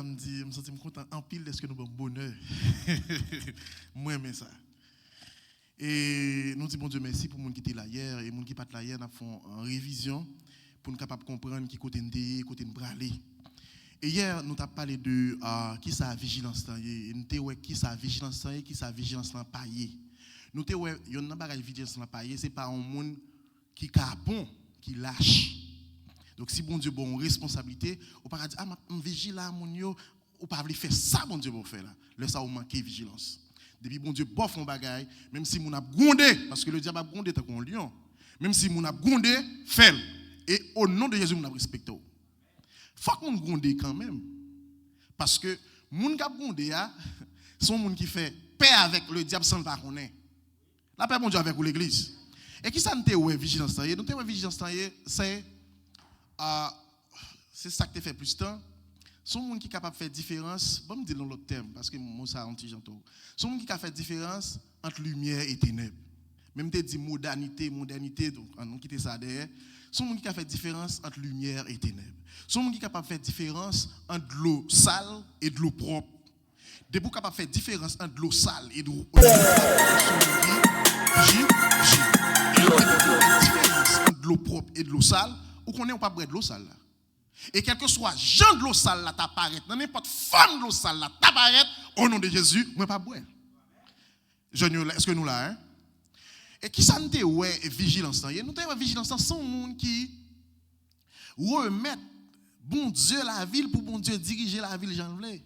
me sens content en pile de ce que nous avons bonheur. Moi, j'aime ça. Et nous disons, bon Dieu, merci pour les gens qui étaient là hier et les gens qui ne sont pas là hier, nous font une révision pour nous capables de comprendre qui côté nous côté nous braler. Et hier, nous avons parlé de qui ça vigilance là, et nous avons qui ça vigilance là, qui ça vigilance là paillé. Nous avons il y a une bagage vigilance là paillé, c'est pas un monde qui capon, qui lâche. Donc si bon Dieu bon responsabilité, on pas dire je vigile là mon yo, ou pas veut faire ça bon Dieu bon faire là. Là ça ou manquer vigilance. Depuis bon Dieu bon font bagaille, même si mon a gondé parce que le diable a gondé tant qu'on lion. Même si mon a gondé, fait. Et au nom de Jésus mon a respecté. Faut que mon gondé quand même. Parce que moun qui a gondé sont moun qui fait paix avec le diable sans le pas connaître. La paix bon Dieu avec l'église. Et qui ça nous te ouais vigilance là, nous te ouais vigilance là c'est ça que tu fait plus de temps. Son monde qui est capable de faire différence, bon me dire dans l'autre terme parce que moi ça un petit janto. Son monde qui a fait différence entre lumière et ténèbres. Même te dit modernité donc on quitte ça derrière. Son monde qui a fait différence entre lumière et ténèbres. Son monde qui est capable de faire différence entre de l'eau sale et de l'eau propre. Debout capable de faire différence entre de l'eau sale et de l'eau propre. De l'eau propre et de l'eau sale, ou qu'on est pas boire de l'eau sale là. Et quel que soit genre de l'eau sale là t'apparaît, dans n'importe forme de l'eau sale là t'apparaît, au nom de Jésus, moi pas boire. Est-ce que nous là hein? Et qui ça nous dit ouais vigilance là? Nous avons vigilance là sans monde qui remettre bon Dieu la ville pour bon Dieu diriger la ville Jean voulait.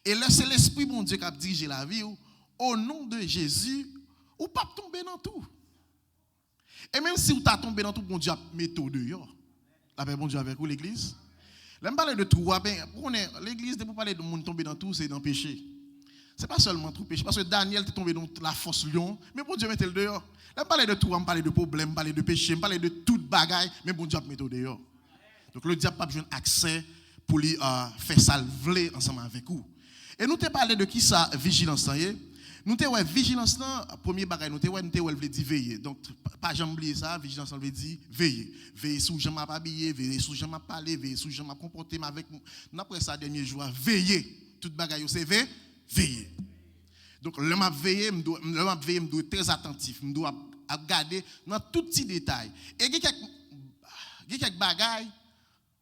Et là c'est l'esprit bon Dieu qui a dirigé la ville au nom de Jésus, ou pas tomber dans tout. Et même si vous t'as tombé dans tout, bon Dieu a mis tout dehors. La paix bon Dieu avec vous l'église. Là me parler de tout, l'église pour parler de monde tomber dans tout, c'est dans le péché. C'est pas seulement tout péché parce que Daniel est tombé dans la fosse lion, mais bon Dieu mettait le dehors. Là me parler de tout, me parler de problèmes, me parler de péché, me parler de toute bagaille, mais bon Dieu a mis tout dehors. Donc le diable pas besoin accès pour lui faire salver ensemble avec vous. Et nous te parlé de qui ça vigilance là. Nous te vigilance là, premier bagage nous te veut dire veiller. Donc pas jamais oublier ça, vigilance veut dire veiller. Veiller sous jamais habiller, veiller sous jamais parler, veiller sous jamais comporter avec après ça dernier jour veiller. Toute bagage c'est veiller. Donc le m'a veiller, me doit très attentif, me doit regarder dans tout petit détail. Et il y a quelques bagages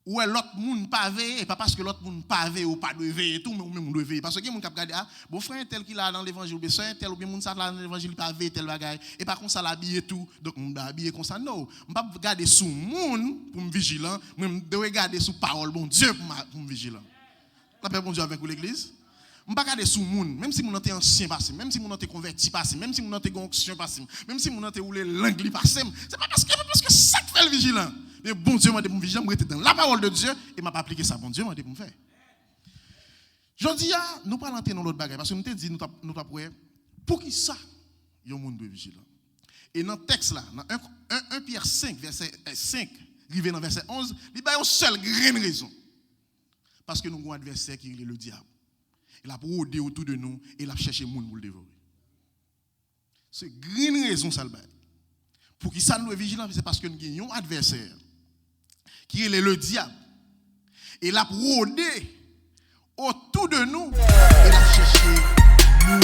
où l'autre monde pas veiller et pas parce que l'autre monde pas veiller ou pas de veiller tout mais même doit veiller parce que monde qui regarder bon frère tel qui là dans l'évangile ou bien tel ou bien monde ça là dans l'évangile pas veiller tel bagaille et par contre ça l'habiller tout donc on doit habiller comme ça non on pas regarder sous monde pour me vigilant même de regarder sous parole bon Dieu pour me vigilant la paix bon Dieu avec l'église on pas regarder sous monde même si mon était ancien passé même si mon était converti passé même si mon était onction passé même si mon était roulé langue passé c'est pas parce que ça fait le vigilant. Mais bon Dieu m'a dit pour me vigilant, moi j'étais dans la parole de Dieu et m'a pas appliqué ça. Bon Dieu m'a dit pour me faire. Je dis nous pas rentrer dans l'autre bagaille parce que nous te dit nous t'a pour qui ça yon monde doit vigilant. Et dans le texte là, dans 1 Pierre 5 verset 5, arrivé dans verset 11, il y a une seule grande raison. Parce que nous avons un adversaire qui est le diable. Il a rôdé autour de nous et il a cherché monde pour le dévorer. C'est grande raison ça le bail. Pour qui ça nous est vigilant, c'est parce que nous avons un adversaire qui est le diable. Et il a rôdé autour de nous et il a cherché monde.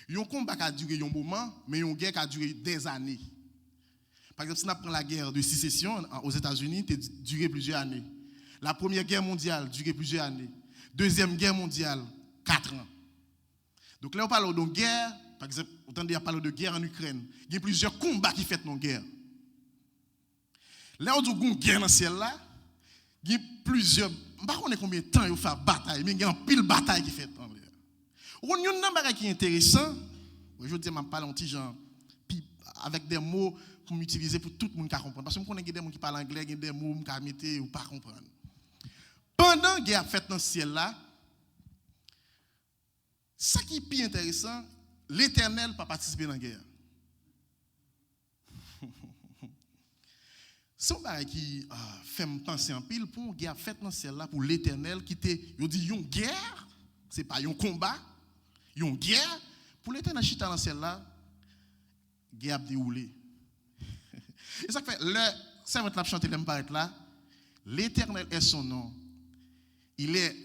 Un combat qui a duré un moment, mais une guerre qui a duré des années. Par exemple, si on prend la guerre de sécession aux États-Unis, elle a duré plusieurs années. La Première Guerre mondiale a duré plusieurs années. Deuxième Guerre mondiale, 4 ans. Donc là, on parle de guerre, par exemple, on parle de guerre en Ukraine. Il y a plusieurs combats qui font dans guerre. Là, on dit qu'il y a une guerre dans le ciel là, il y a plusieurs. Je ne sais pas combien de temps il fait bataille, mais il y a une pile de bataille qui fait dans l'air. On y a un bagage qui est intéressant. Je dis, je parle un petit genre, avec des mots pour m'utiliser pour tout le monde qui comprend. Parce que je connais des gens qui parlent anglais, il y a des mots qui mettent ou pas comprendre. Pendant la guerre faite dans le ciel là, ce qui est plus intéressant, l'Éternel n'a pas participé dans la guerre. C'est un bagage qui fait me penser en pile pour une guerre faite dans le ciel là, pour l'Éternel qui était, il dit une guerre, ce n'est pas un combat, une guerre. Pour l'Éternel qui dans le ciel là, la guerre a déroulé. Et ça fait, le servant l'a chanté, il paraît là, l'Éternel est son nom. Il est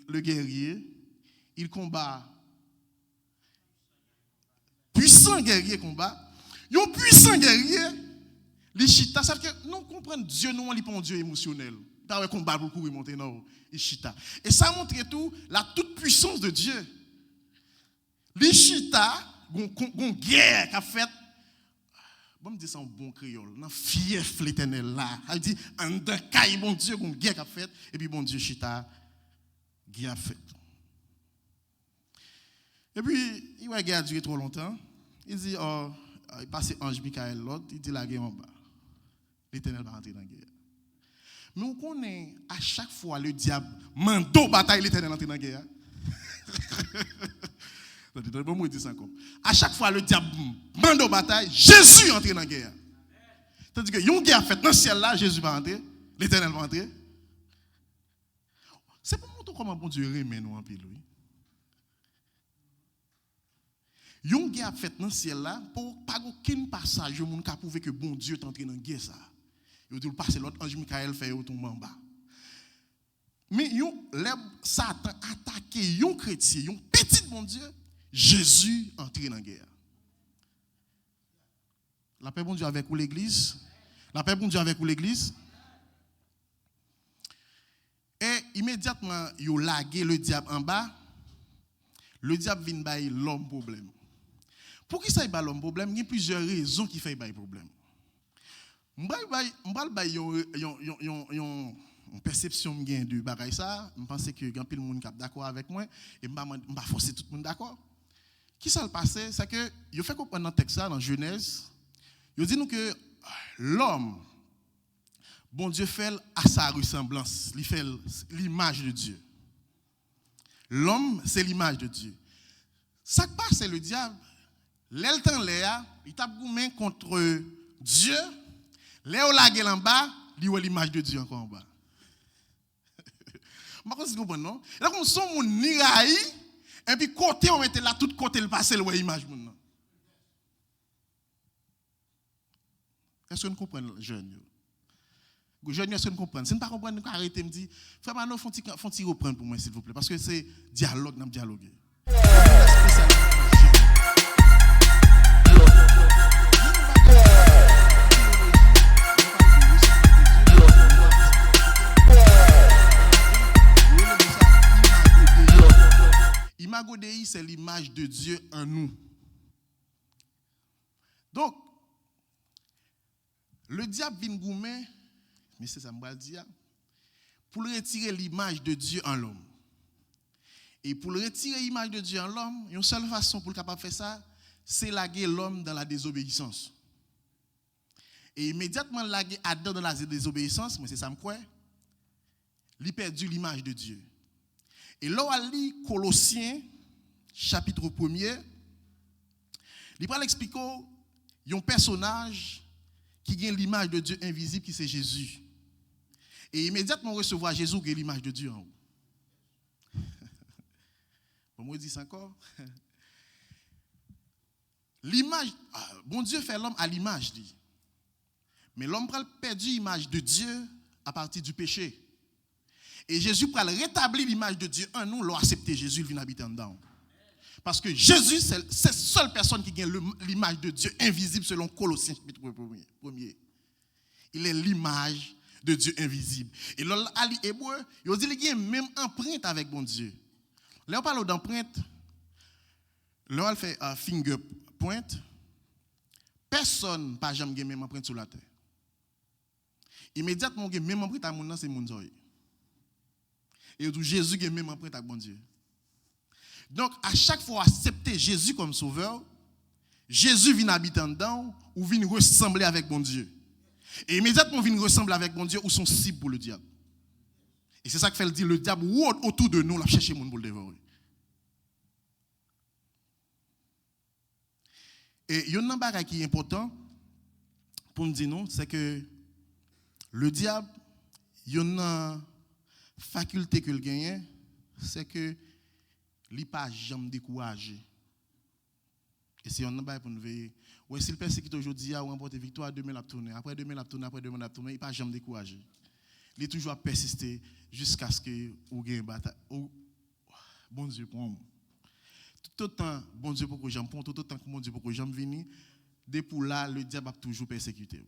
le guerrier, il combat. Puissant guerrier combat. Un puissant guerrier, les chita, ça veut dire que nous comprenons Dieu, nous, on n'est pas un Dieu émotionnel. Pas un combat pour courir monter, non, les chita. Et ça montre tout la toute puissance de Dieu. Les chita, une guerre qu'a fait. Bon, me dire ça en bon créole, dans fief l'Éternel là. Elle dit, en d'un cas, bon Dieu, une guerre qu'a fait, et puis bon Dieu, chita, guerre fait. Et puis, il a guerre duré trop longtemps. Il dit, oh, il passe ange Michael l'autre, il dit la guerre en bas. L'Éternel va rentrer dans la guerre. Mais on connaît à chaque fois le diable, mando bataille, l'Éternel entre dans la guerre. À chaque fois le diable mando bataille, Jésus entre dans la guerre. Tandis que une guerre faite dans le ciel là, Jésus va entrer, l'Éternel va entrer. C'est pour montrer comment bon Dieu remet nous en pile. Une guerre faite dans le ciel là, pour pas aucun passage, on peut prouver que bon Dieu est entré dans la guerre ça. Il dit passer l'autre ange Michael fait tomber en bas. Mais Satan attaqué un chrétien, un petit bon Dieu, Jésus entré dans la guerre. La paix bon Dieu avec vous l'église. La paix bon Dieu avec vous l'église. Et immédiatement, il a lagué le diable en bas. Le diable vient bailler l'homme problème. Pour qui ça y a l'homme problème? Il y a plusieurs raisons qui font bailler problème. Je vais une perception de bagaille ça, je pense que grand pile monde est d'accord avec moi et je vais forcer tout le monde d'accord. Qui ça le passé, c'est que il fait comprendre dans le texte ça dans Genèse, il dit nous que l'homme bon Dieu fait à sa ressemblance, il fait l'image de Dieu. L'homme c'est l'image de Dieu. Ça qui passe c'est le diable, l'eltan Léa, il tape goumé contre Dieu, Léo lagué en bas, il voit l'image de Dieu encore en bas. Je comprends, non? Là, comme son moun niraï, et puis côté, on mettait là, tout côté, le passé, le image. Est-ce que nous comprenons, jeunes? Jeunes, est-ce que nous comprenons? Si nous ne comprenons pas, arrêtez de me dire, frère Mano, faut-il reprendre pour moi, s'il vous plaît? Parce que c'est dialogue, nous dialoguer. Imago Dei, c'est l'image de Dieu en nous. Donc, le diable vient goumer, mais c'est ça, je vais dire, pour retirer l'image de Dieu en l'homme. Et pour retirer l'image de Dieu en l'homme, une seule façon pour le capable de faire ça, c'est laguer l'homme dans la désobéissance. Et immédiatement laguer Adam dans la désobéissance, mais c'est ça, je crois, il a perdu l'image de Dieu. Et là, on lit Colossiens, chapitre 1er, il va expliquer un personnage qui a l'image de Dieu invisible, qui c'est Jésus. Et immédiatement, on recevoir Jésus qui a l'image de Dieu en haut. Bon, moi, je dis ça encore. L'image, bon Dieu fait l'homme à l'image, dit. Mais l'homme a perdu l'image de Dieu à partir du péché. Et Jésus pour rétablir l'image de Dieu en nous, l'a accepté. Jésus vient habiter en dedans. Parce que Jésus, c'est la seule personne qui gagne l'image de Dieu invisible selon Colossiens chapitre 1er. Il est l'image de Dieu invisible. Et là, à l'hébreu, il dit qu'il y a même empreinte avec bon Dieu. Là, on parle d'empreinte. Là, on fait finger point. Personne n'a jamais même empreinte sur la terre. Immédiatement, il y a même empreinte à mon nom, c'est mon Dieu. Et Jésus a même empreinte avec bon Dieu. Donc, à chaque fois accepter Jésus comme sauveur, Jésus vient habiter dedans ou vient ressembler avec bon Dieu. Et immédiatement, vient ressembler avec bon Dieu ou sont cibles pour le diable. Et c'est ça que fait dire le diable autour de nous, la chercher mon pour le dévorer. Et il y a un bagage qui est important pour nous dire non, c'est que le diable, il y a une faculté qu'il gagne, c'est que il n'est pas jamais découragé. Et si on n'a pas pour nous veiller, ouais, si le persécute aujourd'hui, il a remporté victoire, demain il a tourné, après demain il a tourné, après demain il a tourné, il n'est pas jamais découragé. Il est toujours à persister jusqu'à ce que vous gagnez une bataille. Bon Dieu pour moi. Tout autant, bon Dieu pour que j'aime, tout autant que bon Dieu pour que j'aime venir, depuis là, le diable a toujours persécuté.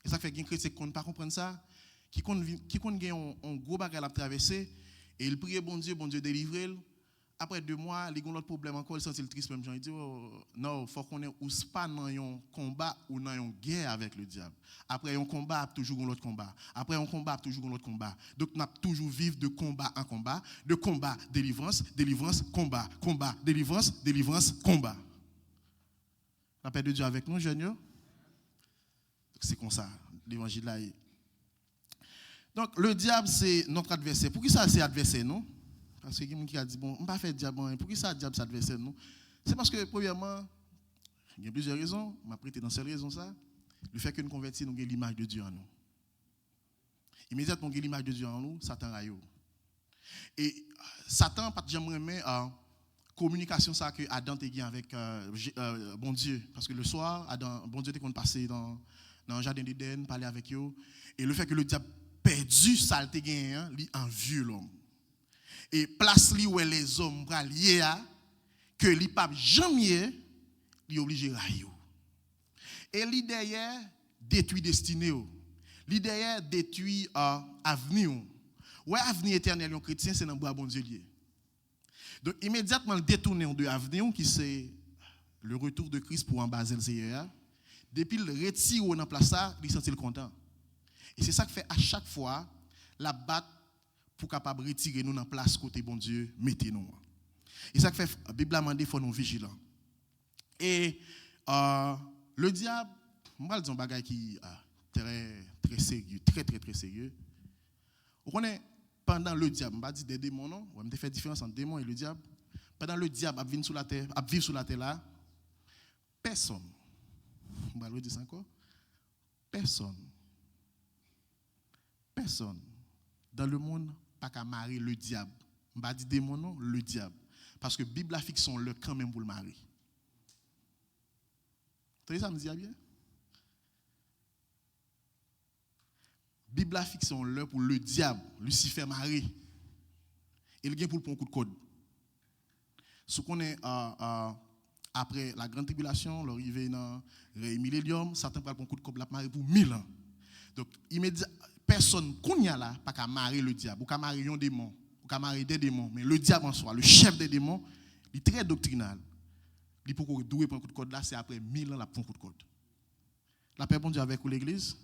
Et ça fait qu'un chrétien qui ne comprend pas ça, qui a un gros bagage à traverser, et il prie bon Dieu délivre. Après 2 mois, il y a un autre problème encore, il sent triste même. Il dit, non, il faut qu'on ait pas dans un combat ou dans une guerre avec le diable. Après un combat, toujours un autre combat. Après un combat, toujours un autre combat. Donc, on a toujours vivre de combat en combat, de combat, délivrance, délivrance, combat, combat, délivrance, délivrance, combat. La paix de Dieu avec nous, jeunes. C'est comme ça, l'évangile là. Donc, le diable, c'est notre adversaire. Pour qui ça, c'est adversaire, non? Parce que quelqu'un qui a dit, bon, on ne va pas faire diable, pour qui ça, diable, c'est adversaire, non? C'est parce que, premièrement, il y a plusieurs raisons, on m'a prêté dans cette raison, ça. Le fait que nous convertis, nous avons l'image de Dieu en nous. Immédiatement, nous avons l'image de Dieu en nous, Satan a eu. Et Satan, pas jamais remet communication ça que Adam a gagné avec bon Dieu. Parce que le soir, Adam, bon Dieu était passé dans le jardin d'Éden, parler avec eux. Et le fait que le diable perdu ça, il a gagné, il a envié l'homme. Et place li où les hommes liés à que li pas jamais li obligé railler. Et li derrière détruit destinée. Li derrière détruit avenir. Ouais, avenir éternel un chrétien c'est dans bras bon Dieu lié. Donc immédiatement le détourner de avenir qui c'est le retour de Christ pour embaser le Seigneur. Depuis le retire dans place ça, il sentit content. Et c'est ça que fait à chaque fois la batte pour capable retirer nous dans place côté bon Dieu, mettez-nous. Et ça fait la Bible a demandé faut nous vigilants. Et le diable, on va dire un bagage qui très très sérieux, très sérieux. On connaît pendant le diable, on va dire des démons non, on va faire différence entre démons et le diable. Pendant le diable a vivre sur la terre, là, personne. On va le dire ça encore. Personne dans le monde pas qu'à marier le diable. On va dire démon non, le diable. Parce que la Bible a fixé le quand même pour le marier. Vous ça me dit bien? La Bible a fixé le pour le diable, Lucifer marié. Il vient pour le prendre un coup de code. Ce qu'on est après la grande tribulation, l'arrivée dans le millénium, Satan prend un coup de code la marier pour 1000 ans. Donc immédiatement personne qu'on y a là pas qu'à marier le diable ou qu'à marier un démon ou qu'à marier des démons, mais le diable en soi, le chef des démons, il est très doctrinal. Il pour qu'on doué pour un coup de code là, c'est après 1000 ans la prend un coup de code. La paix bon Dieu avec l'église.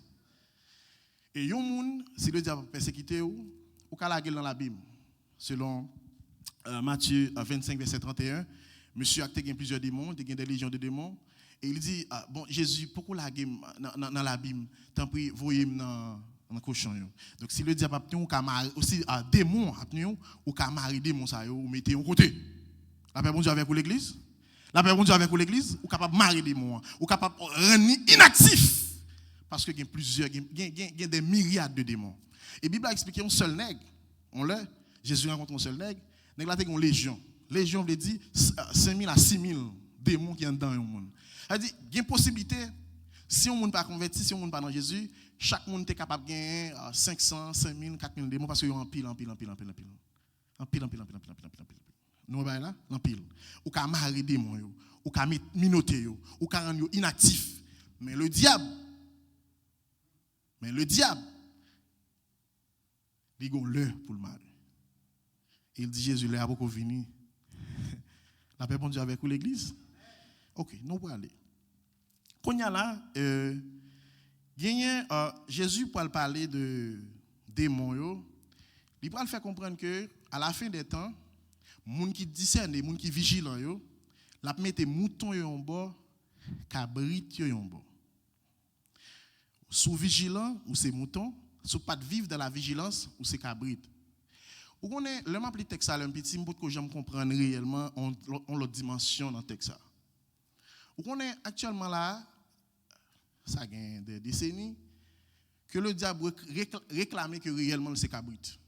Et yon moun si le diable persécuté ou qu'à la gueule dans la Bible. Selon Matthieu 25 verset 31, monsieur a gagné plusieurs démons, il a des légions de démons et il dit bon Jésus pourquoi la gueule dans la Bible, tant pis voyez-moi dans cochon. Donc si le diable a tenu ou ka mari aussi démon a tenu ou ka mari démon ça ou mettez en côté. La paix bon Dieu avec pour l'église. La paix bon Dieu avec pour l'église ou capable marier démon ou capable rendre inactif parce que il y a plusieurs il y a des myriades de démons. Et Bible a expliqué un seul nègre, on l'a Jésus rencontre un seul nègre, nègre là a une légion. Légion veut dire 5000 à 6000 démons qui sont dans un monde. Ça dit il y a une possibilité si on monde pas converti, si on monde pas dans Jésus, chaque monde est capable de gagner 500, 5000, 4000 démons parce qu'ils ont en pile. Nous ba là, en pile. Ou ka marrer démon yo, ou ka minoter yo, ou ka rendre yo inactif. Mais le diable, il a l'heure pour le mal. Il dit Jésus, l'heure pour venir. La paix bon Dieu avec vous l'église. OK, nous pour aller. Quand il y a là, Jésus pour parler de démons yo, il va faire comprendre que à la fin des temps, moun qui discerne, moun qui vigilant yo, la mette mouton yo en bas, cabrit yo en bas. Sous vigilant ou c'est mouton, sous pas de vivre dans la vigilance ou c'est cabrit. Ou connaît le m'a texte ça un petit pour que j'aime comprendre réellement on l'autre dimension dans texte ça. Ou connaît actuellement là ça gagne des décennies que le diable réclamait que réellement c'est cabrit.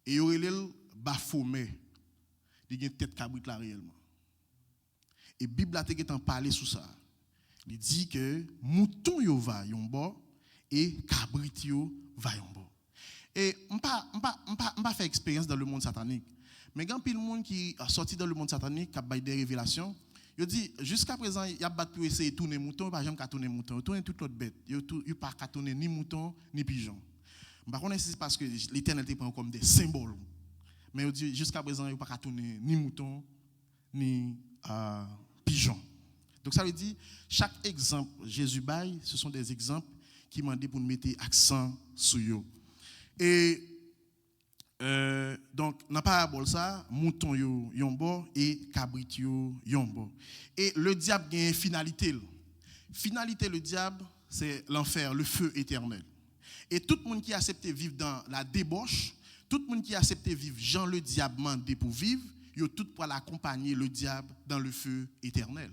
Et il aurait le Baphomet, il y a une tête cabrit là réellement. Et Bible a en parler sur ça. Il dit que mouton yo va yon bord et cabrit yo va yon bord. Et on pas fait expérience dans le monde satanique. Mais quand pile monde qui a sorti dans le monde satanique qui a bail des révélations, il dit jusqu'à présent il y a pas pour essayer tourner mouton, pas jamais tourner mouton, tourner toute autre bête. Il pas tourner ni mouton ni pigeon. Par contre c'est parce que l'Éternel te prend comme des symboles. Mais il dit jusqu'à présent il pas tourner ni mouton ni pigeon. Donc ça veut dire chaque exemple Jésus baille, ce sont des exemples qui m'ont dit pour nous mettre accent sur eux. Et donc dans la parabole ça, mouton yo yon bord et cabrit yo yon bord. Et le diable a une finalité. Finalité le diable, c'est l'enfer, le feu éternel. Et tout le monde qui a accepté vivre dans la débauche, tout le monde qui a accepté vivre Jean le diable mandé pour vivre, yo tout pour l'accompagner le diable dans le feu éternel.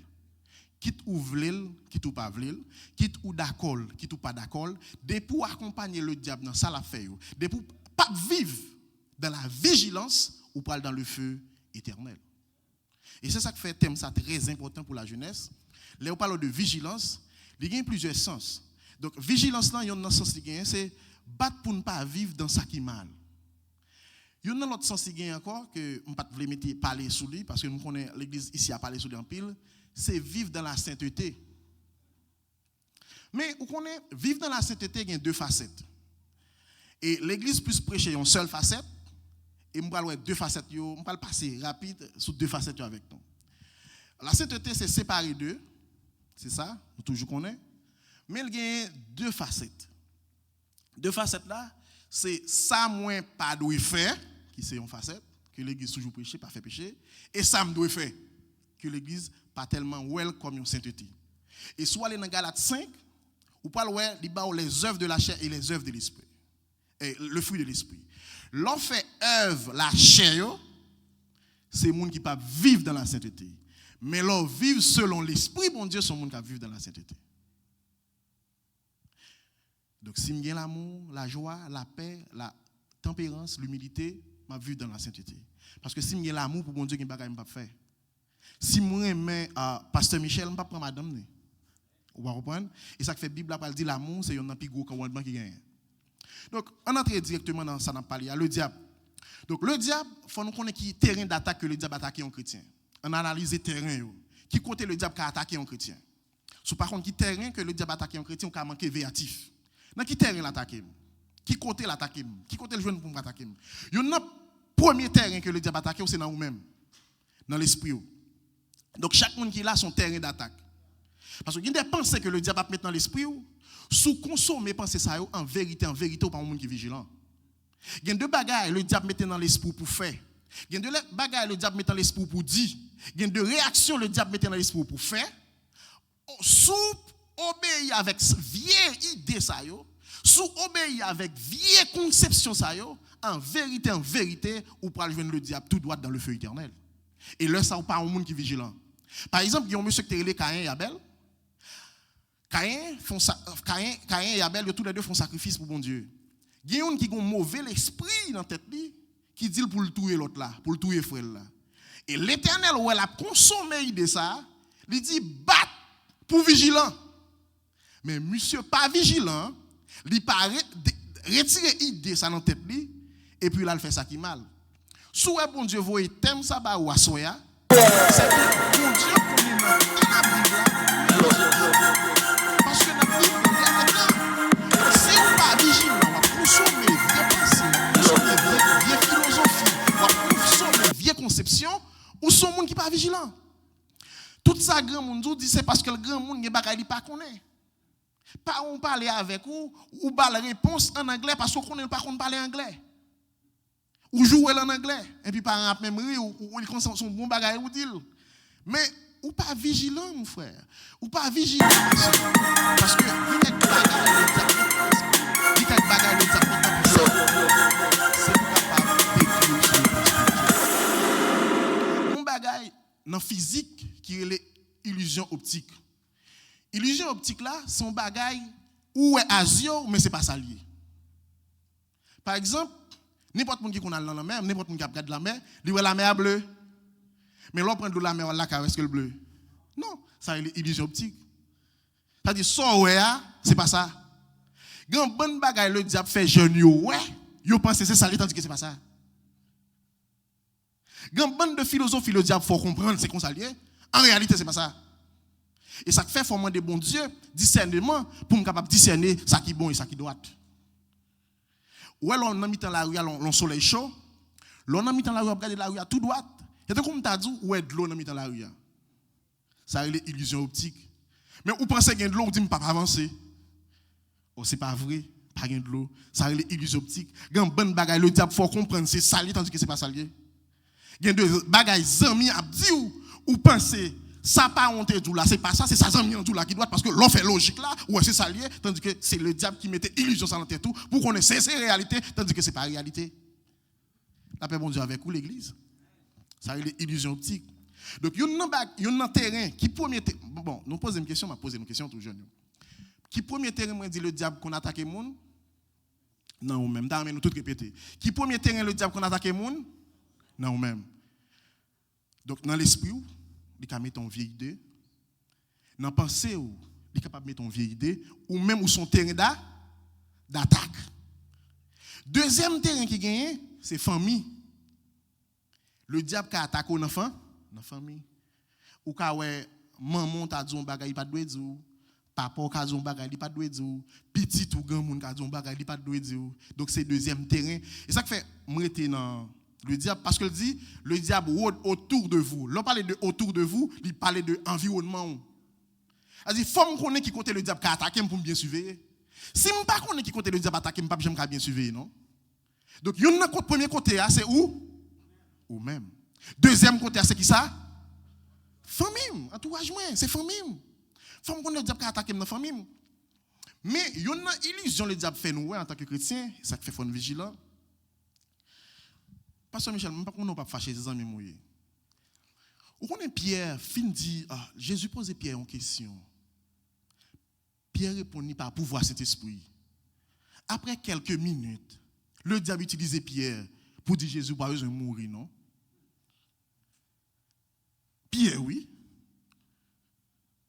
Quitte ou vlel, quitte ou pas vlel, quitte ou d'accord, quitte ou pas d'accord, de pour accompagner le diable dans ça la fait, de pour pas vivre dans la vigilance ou pas dans le feu éternel. Et c'est ça qui fait thème ça très important pour la jeunesse. Là on parle de vigilance, il y a plusieurs sens. Donc vigilance là, il y a un sens qui gagne, c'est battre pour ne pas vivre dans ça qui mal. Il y a un autre sens qui gagne encore que on pas voulait mettre parler sur lui parce que nous connaissons l'église ici a parlé sur lui en pile. C'est vivre dans la sainteté. Mais vous connaissez, vivre dans la sainteté, il y a deux facettes. Et l'église peut prêcher une seule facette, et je vais voir deux facettes, je vais passer rapide sur deux facettes avec nous. La sainteté, c'est séparer d'eux, c'est ça, vous toujours connaissez. Mais il y a deux facettes. Deux facettes là, c'est ça, moi, pas doit faire, qui c'est une facette, que l'église toujours prêche, pas fait pécher, et ça, me doit faire, que l'église pas tellement well comme une sainteté. Et soit aller dans Galates 5, ou pas les œuvres de la chair et les œuvres de l'esprit. Et le fruit de l'esprit. L'on fait œuvre la chair, c'est les gens qui ne peuvent pas vivre dans la sainteté. Mais l'on vivre selon l'esprit, bon Dieu, c'est les gens qui vivent dans la sainteté. Donc si je l'amour, la joie, la paix, la tempérance, l'humilité, je vivre dans la sainteté. Parce que si je l'amour pour bon Dieu, je ne peux pas faire. Si moi aime pasteur Michel, je ne peux pas prendre madame. Vous comprenez? Et ça fait la Bible elle dit l'amour c'est un plus gros commandement qui gagne. Donc on entre directement dans ça n'a parlé le diable. Donc le diable faut nous connaître qui terrain d'attaque que le diable attaque un chrétien. On analyse le terrain yo. Qui côté le diable qui attaquer un chrétien. Sous par contre qui terrain que le diable attaque un chrétien on a manqué véatif. Dans qui terrain l'attaquer? Qui côté l'attaquer? Qui côté le joindre pour attaquer? Il y a premier terrain que le diable attaque c'est dans vous-même. Dans l'esprit. Donc chaque monde qui est là son terrain d'attaque. Parce qu'il y a des pensées que le diable va mettre dans l'esprit sous consommer pensées ça en vérité ou pas un monde qui est vigilant. Il y a deux bagages le diable met dans l'esprit pour faire. Il y a deux bagages le diable met dans l'esprit pour dire. Il y a deux réactions le diable met dans l'esprit pour faire. Sous obéir avec vieille idée ça yo, sous obéir avec vieille conception ça yo, en vérité ou pour joindre le diable tout droit dans le feu éternel. Et là ça ou pas un monde qui est vigilant. Par exemple, il y a un monsieur qui est Caïn et Abel. Caïn et Abel, tous les deux font sacrifice pour bon Dieu. Il y a un qui a un mauvais esprit dans la tête qui dit pour le tuer l'autre là, pour le tuer frère là. Et l'Éternel, où elle a consommé de ça, il dit bat pour vigilant. Mais monsieur pas vigilant, il paraît retirer idée ça dans la tête et puis là il fait ça qui mal. Sous bon Dieu voyez thème ça ba ou asoya, c'est que bon Dieu connaît dans la Bible parce que dans la Bible si on pas vigilant, on va consommer vieux pensées, consommer vieux philosophie, on va consommer vieux conceptions, ou sont monde qui pas vigilant. Tout ça grand monde dit c'est parce que le grand monde ne bagaille pas connaît. Pas on parler avec ou ba la réponse en anglais parce qu'on connaît pas qu'on parler anglais. Ou jouer en anglais et puis par même rire ou il consomme son bon bagaille ou dit. Mais ou pas vigilant mon frère. Ou pas vigilant parce que il y a des bagages le diable c'est capable de mon bagaille dans physique qui est l'illusion optique. Illusion optique là, c'est un bagaille où est azio mais c'est pas ça lié. Par exemple, n'importe qui qu'on a dans la mer, n'importe qui qui regarde la mer, il voit la mer bleue. Mais l'on prend de la mer là est-ce que le bleu? Non, ça c'est illusion optique. C'est-à-dire ça ouais, c'est pas ça. Grand bonne bagaille le diable fait jeune yo ouais, yo pense c'est ça tandis que c'est pas ça. Grand bonne de philosophie le diable faut comprendre c'est qu'on ça lié. En réalité c'est pas ça. Et ça fait former de bon Dieu discernement pour me capable discerner ça qui est bon et ça qui est droit. Ou alors on a mis dans la rue le soleil chaud, l'on a mis dans la rue regarder la rue tout droit. Et comme t'as dit où est de l'eau on a mis dans la rue. Ça c'est illusion optique. Mais ou pensez qu'il y a de l'eau, ou dit pas avancer. Oh c'est pas vrai, pas de l'eau, ça c'est illusion optique. Grand bonne bagaille le diable faut comprendre c'est sali tandis que c'est pas sali. Il y a deux bagailles amis a dit ou penser ça pas honte tout là, c'est pas ça, c'est ça amis tout là qui doit parce que l'on fait logique là, ou c'est ça lié tandis que c'est le diable qui mettait illusion dans la tête tout pour qu'on ait c'est réalité tandis que c'est pas réalité. La paix bon Dieu avec vous l'église. Ça c'est illusion optique. Donc il y a un terrain qui premier bon, nous posons une question, m'a poser une question tout jeune. Qui premier terrain moi dit le diable qu'on attaque le monde? Non, même dans nous tout répéter. Qui premier terrain le diable qu'on attaque le monde? Non même. Donc dans l'esprit il peut mettre ton vieille idée. Dans la pensée, il est capable de mettre ton vieille idée, ou même où son terrain d'attaque. Deuxième terrain qui gagne, c'est famille. Le diable qui attaque un enfant, dans la famille. Ou quand maman t'a dit un bagage, il pas de dire. Papa t'a dit un bagage, il pas de dire. Petit ou grand monde t'a dit un bagage, il pas de dire. Donc c'est deuxième terrain. Et ça fait, moi j'étais dans le diable, parce que dit, le diable rôde autour de vous. L'on parle de autour de vous, il parle de environnement. Il faut me connaître qui côté le diable qui attaque pour bien surveiller. Si je ne connais pas qui côté le diable attaque, je ne peux pas bien surveiller, non? Donc, le premier côté, c'est où? Ou même. Deuxième côté, c'est qui ça? Famille, entourage, c'est famille. Il faut me connaître le diable qui attaque dans la famille. Mais il y a une illusion le diable fait nous en tant que chrétien, ça fait faut être vigilant. Pasteur Michel, je ne peux pas fâcher les amis mouillés. Ou qu'on est Pierre, fin dit, Jésus pose Pierre une question. Pierre répondit par pouvoir cet esprit. Après quelques minutes, le diable utilise Pierre pour dire Jésus n'a pas besoin de mourir, non? Pierre, oui.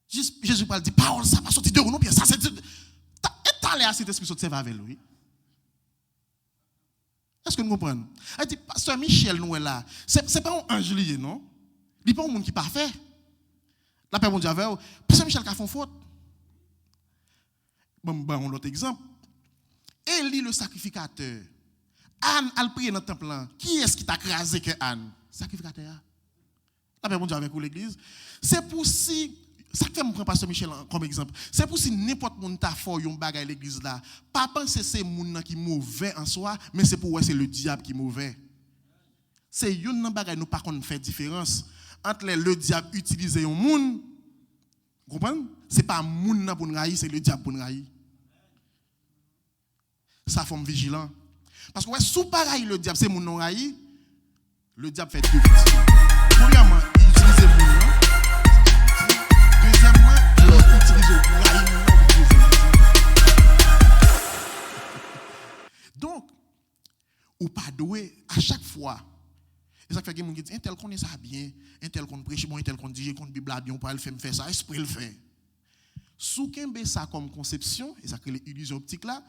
Jésus parle dit, parole, ça va sortir de nous, Pierre, ça c'est. Et allé à cet esprit sortir avec lui. Est-ce que nous comprenons? Elle dit, Pasteur Michel, nous est là. C'est pas un ange lié, non? Il n'est pas un monde qui est parfait. La paix, mon Dieu, avec vous. Pasteur Michel qui a fait faute. Bon, on l'autre exemple. Élie, le sacrificateur. Anne, elle prie dans le temple. Qui est-ce qui t'a crasé que Anne? Sacrificateur. La paix, mon Dieu, avec vous, l'église. C'est pour si. Ça fait me prendre Pasteur Michel comme exemple. C'est pour si n'importe monde t'a fait un bagage à l'église là. Pas penser que c'est monde qui est mauvais en soi, mais c'est pour c'est le diable qui est mauvais. C'est un bagage nous par contre fait différence entre le diable utiliser un monde. Vous comprenez? C'est pas monde pour nous railler, c'est le diable pour nous railler. Ça forme vigilant. Parce que sous pareil le diable c'est monde non railler, le diable fait deux petits. Premièrement, il utilise le monde. Deuxièmement, il utilise le railler. Donc, ou pas doué à chaque fois. Et ça fait que les gens disent, un tel connaît ça bien, un tel qu'on prêche bon, un tel qu'on dit, qu'on Bible bien, on peut le faire ça, esprit le fait. Sous qu'un ça comme conception, et ça crée l'illusion optique là,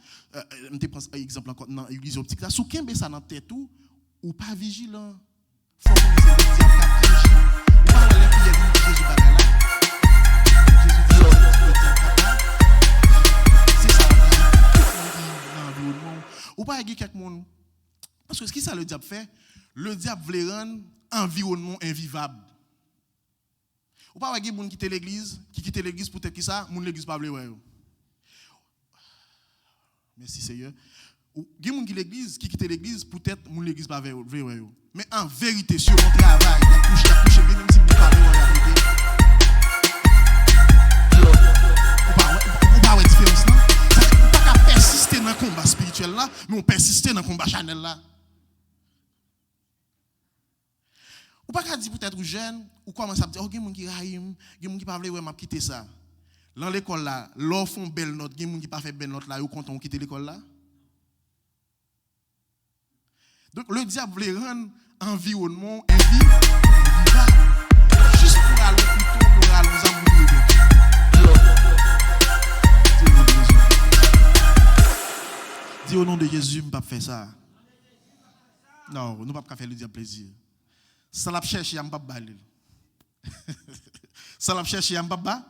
on te prend un exemple encore dans l'illusion optique là, sous qu'un ça dans tête tout, ou pas vigilant. Faut qu'on essaie de dire qu'il a agi. Ou pas aller prier Jésus pas là. Jésus dit le diable pas. C'est ça dans l'environnement. Ou pas aider quelqu'un. Parce que ce qui ça le diable fait, le diable veut rendre environnement invivable. Ou pas aider moun qui quitte l'église pour être qui ça, moun l'église pas veut ouais. Merci Seigneur. Ou gen moun qui quitte l'église peut-être moun l'église pas veut ouais. Mais en vérité sur mon travail, la couche même si vous pas veut ouais. Ou pas ouais différence là. On pas persister dans le combat spirituel là, mais on persister dans le combat charnel là. Ou pas qu'à dire peut-être jeune, ou commence à dire, oh, il y a des gens qui raïm, il y a des gens qui ne veulent pas quitter ça. Dans l'école là, l'on font belle note, il y a des gens qui ne pas fait belle note là, ou quand on quitte l'école là. Donc le diable veut rendre environnement invivable, juste pour aller plutôt pour aller nous embrouiller. Dis au nom de Jésus, je ne peux pas faire ça. Non, nous ne pouvons pas faire le diable plaisir. Ça l'a cherché, on ne peut pas bailler. Ça l'a cherché, on ne peut pas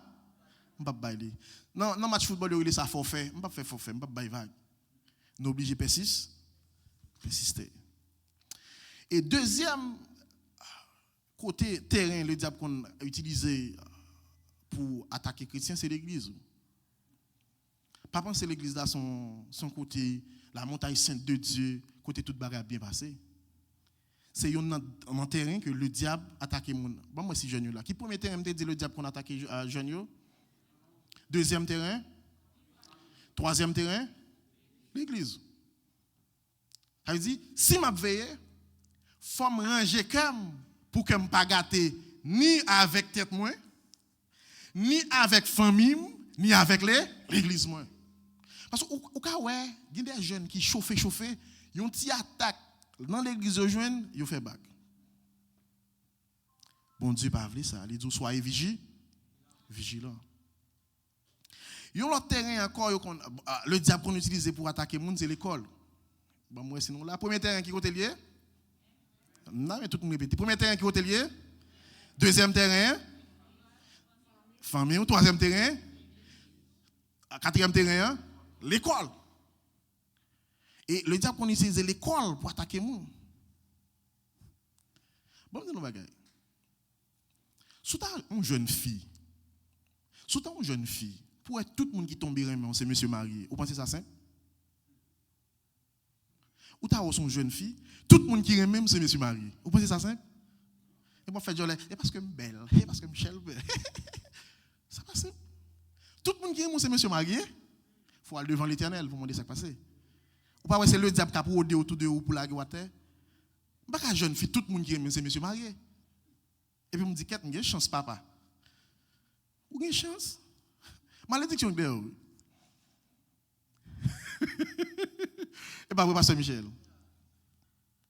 bailler. Non, match football, il est ça forfait. On ne peut pas faire forfait, on ne peut pas bailler vague. Nous obligés persister. Et deuxième côté terrain, le diable qu'on a utilisé pour attaquer les chrétiens, c'est l'église. Pas penser l'église là, son côté, la montagne sainte de Dieu, côté toute bagarre bien passé. C'est un terrain que le diable attaque les gens. Bon, moi, si jeune là. Qui premier terrain, me dit le diable qu'on attaque les jeunes? Deuxième terrain? Troisième terrain? L'église. Ça veut dire, si je veille, il faut me ranger comme pour que je ne pas gâter ni avec tête moi, ni avec famille, ni avec l'église moi. Parce qu'au cas où il y a des jeunes qui chauffent, ils ont une attaque dans l'église de jeunes, ils fait bac. Bon Dieu pas voulu ça, il dit soyez vigilant. Il y a l'autre terrain encore le diable qu'on utilise pour attaquer les gens, c'est l'école. Bon moi sinon là premier terrain qui côté lié. Non mais tout le monde répète. Premier terrain qui côté lié. Deuxième terrain famille, troisième terrain, quatrième terrain, l'école. Et le diable qu'on utilise l'école pour attaquer les gens. Bon, nous bagaille. Si tu as une jeune fille, pour être tout le monde qui tombe c'est monsieur marié, vous pensez ça simple? Ou tu as une jeune fille, tout le monde qui aime c'est monsieur marié, vous pensez ça simple? Et moi, je fais et parce que je suis belle, et parce que je suis belle. Ça passe simple. Tout le monde qui aime c'est monsieur marié, il faut aller devant l'Éternel pour demander ce qui passe. Ou pas, c'est le diable qui a prodé autour de vous pour la guerre. Pas qu'à jeune fille, tout le monde qui aime c'est monsieur marié. Et puis, me dit, qu'est-ce que chance, papa? Ou une chance? Malédiction de Béo. Et pas, pasteur Michel.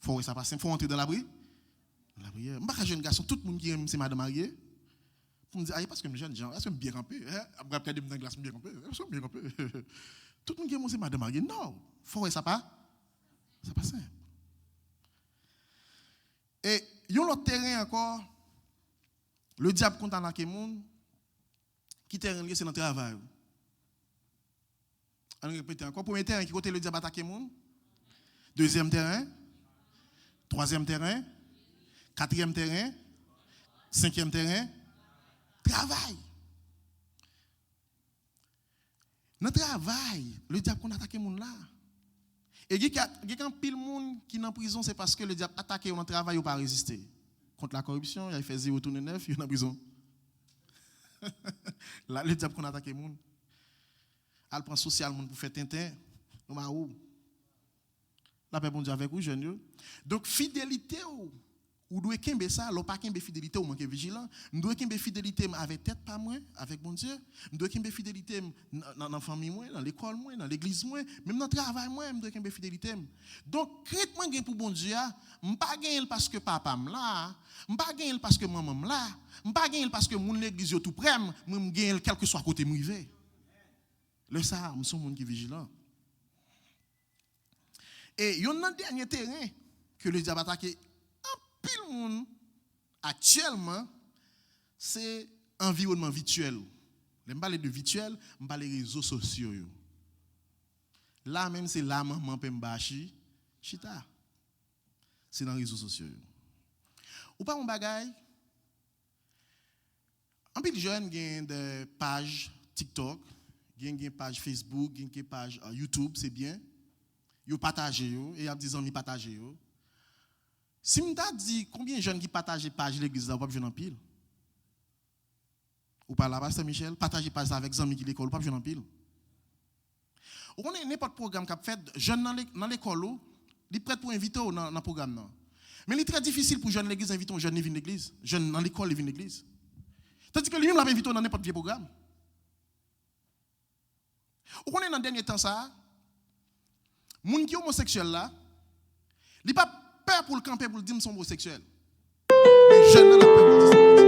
Faut ça passe, faut entrer dans la prière. La prière. Pas qu'à jeune garçon, tout le monde qui aime c'est madame mariée. Pour me dire, parce que je suis jeune, est-ce que je suis bien campé? Après, je suis bien campé. Est-ce que je suis bien campé? Tout le monde qui aime c'est madame mariée. Non. Faut ça pas. Ça passe. Et il y a un autre terrain encore. Le diable compte attaquer les gens. Qui terrain c'est dans le travail. On répète encore. Premier terrain qui côté le diable attaquer les gens. Deuxième terrain. Troisième terrain. Quatrième terrain. Cinquième terrain. Travail. Dans le travail, le diable qu'on attaque les gens là. Et il y a un pile de monde qui est en prison, c'est parce que le diable attaque dans le travail ou pas résister. Contre la corruption, il fait 0 tourner 9, il est en prison. Là, le diable qu'on attaque les gens. Elle prend social pour faire tintin. On va où? La paix bon Dieu avec vous, jeunes. Donc, fidélité, ou doit kembe ça, l'on pas kembe fidélité ou manque vigilant. Nous doit kembe fidélité avec tête pas moi, avec bon Dieu. Nous doit kembe fidélité dans la famille moi, dans l'école moi, dans l'église moi, même dans le travail moi, nous doit kembe fidélité. Donc crête moi gain pour bon Dieu, m'pas gain parce que papa m'la, m'pas gain parce que maman m'la, m'pas gain parce que mon l'église tout près, moi gain quel que soit côté m'rivé. Le ça, nous sommes monde qui vigilant. Et yon nan dernier terrain que le diable attaque un pile monde actuellement, c'est environnement virtuel. Je parle de virtuel, je parle des réseaux sociaux. Là même c'est là maman peut m'bachi chita. C'est dans les réseaux sociaux. Ou pas mon bagage. Un peu de jeunes ont des pages TikTok, des pages Facebook, des pages YouTube, c'est bien. Ils partagent et ils ont des amis partagés. Si je me dis combien de jeunes qui partagent page l'église, vous pas besoin en pile. Ou pas là, Pasteur Michel, partagez page avec des amis qui l'école, pas besoin en pile. Ou on a n'importe programme qu'a fait jeunes dans l'école, ils prêtent pour inviter dans le programme. Mais il est très difficile pour jeunes l'église inviter un jeune venir l'église, jeunes dans l'école venir l'église. Tandis que lui-même l'a invité dans n'importe quel programme. Ou on est dans le dernier temps ça, les gens qui sont homosexuels là, ils n'ont pas peur pour le camper pour le dire qu'ils sont homosexuels. Les jeunes là, la peur pour le dire.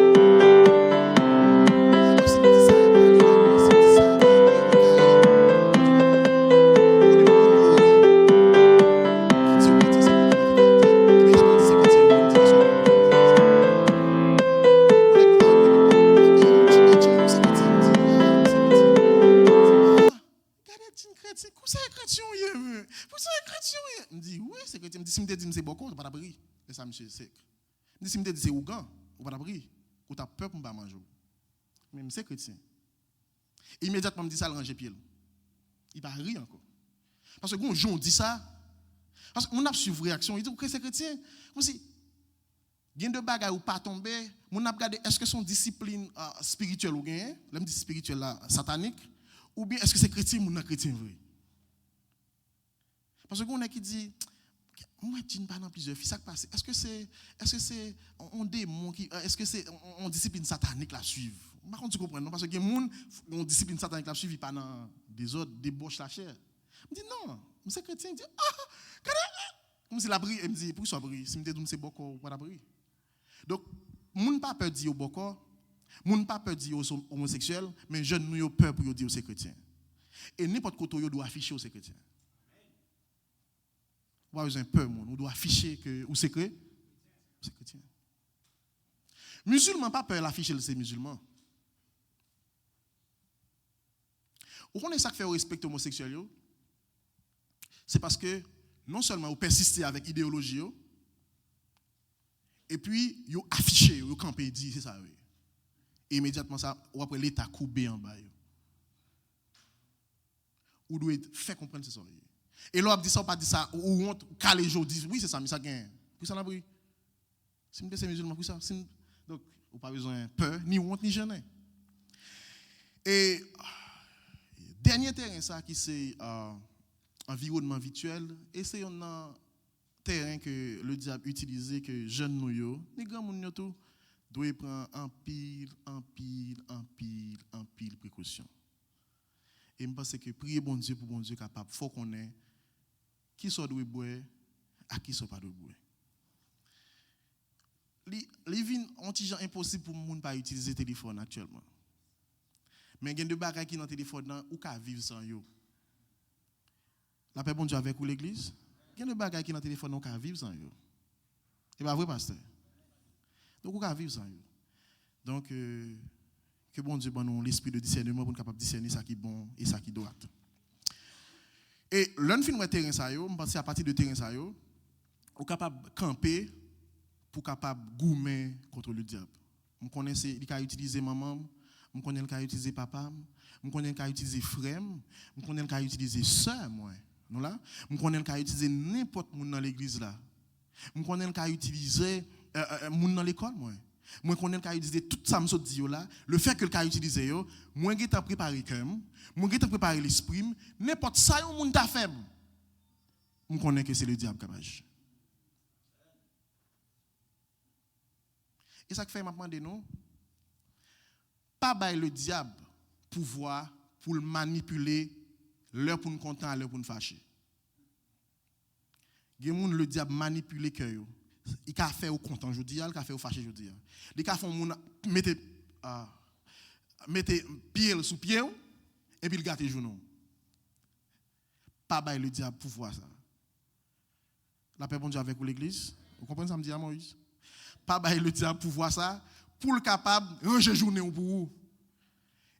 Je dis oui, c'est chrétien. Je dis si je dis c'est beaucoup, tu vas pas prier. Et ça monsieur sec. Je dis si je dis c'est ougan, tu vas pas prier. Ou tu as peur pour pas manger. Mais c'est chrétien. Immédiatement me dit ça le ranger pied. Il va rire encore. Parce que quand on dit ça, parce qu'on a suivi réaction, il dit que c'est chrétien. Comme si il y a de bagages ou pas tomber, on a regardé est-ce que son discipline spirituelle ou bien, l'aime dit spirituelle là satanique ou bien est-ce que c'est chrétien ou non chrétien vrai. Parce qu'on a qui dit moi je ne pas dans plusieurs filles ça passe. Est-ce que c'est un démon qui est-ce que c'est une discipline satanique la suivre. Par contre tu comprends non parce que les gens une discipline satanique la suivre pas dans des autres débauche la chair. Je dis non, c'est chrétien dit comme si la brille elle me dit pour ça brille si me dit c'est beaucoup pour la brille. Donc moun pas peur dire beaucoup, moun pas peur dire homosexuel, mais jeunes nous yo peur pour dire c'est chrétien. Et n'importe côté yo doit afficher c'est chrétien. Vous avez peur, on doit afficher que ou c'est chrétien. Musulman pas peur l'afficher c'est musulman. Ou on est ça que fait respecter homosexuel c'est parce que non seulement vous persistez avec idéologie et puis vous affichez, vous campez dit c'est ça oui. Et immédiatement ça ou après l'état coupé en bas. Ou doit faire comprendre c'est ça. Et l'on dit ça, pas dit ça, ou on calé les gens disent oui, c'est ça, mais ça gagne. Pour ça, on a pris. Si vous êtes musulman, pour ça. Donc, vous n'avez pas besoin de peur, ni honte, ni gêne. Et, dernier terrain, ça, qui c'est environnement virtuel, et c'est un terrain que le diable utilise, que jeunes nous, les grands nous, tout, doivent prendre en pile précaution. Et je pense que prier bon Dieu pour bon Dieu capable, il faut qu'on ait qui soit doit boire, à qui soit pas doit boire. Les vignes ont gens impossible pour moun pas utiliser téléphone actuellement. Mais il y a des bagages qui dans téléphone ou ka vivre sans yo. La paix bon Dieu avec ou l'église. Il y a des bagages qui dans téléphone ou ka vivre sans yo. C'est pas vrai pasteur. Donc ou ka vivre sans yo. Donc que bon Dieu donne nous l'esprit de discernement pour nous capable discerner ça qui est bon et ça qui doit. Et l'un film de terrain ça yo, je pense à partir de terrain ça yo, ou capable camper pour capable goumer contre le diable. Je connais il a utiliser maman, je connais il a utiliser papa, je connais il a utiliser frère, je connais il a utiliser sœur moi. Non là, je connais il a utiliser n'importe monde dans l'église là. Je connais il a utiliser monde dans l'école moi. Moi connais qu'il a utilisé tout ça me dit là, le fait que le a utilisé yo, moi qui t'a préparé comme, moi qui t'a préparé l'esprit, n'importe ça yo monde t'a fait. Moi connais que c'est le diable qui a agi. Et ça que fait m'a demandé nous pas bailler le diable pouvoir pour le manipuler l'heure pour nous content, l'heure pour nous fâcher. Gen le diable manipuler cœur yo. Il a fait au content aujourd'hui, il a fait au fâché aujourd'hui. Il a fait mettre pied sous pied et puis il gâte genou. Pas bailler le diable pour voir ça. La paix bon Dieu avec vous l'église. Vous comprenez ça me dit à Moïse? Pas bailler le diable pour voir ça, pour le capable ranger journée pour vous.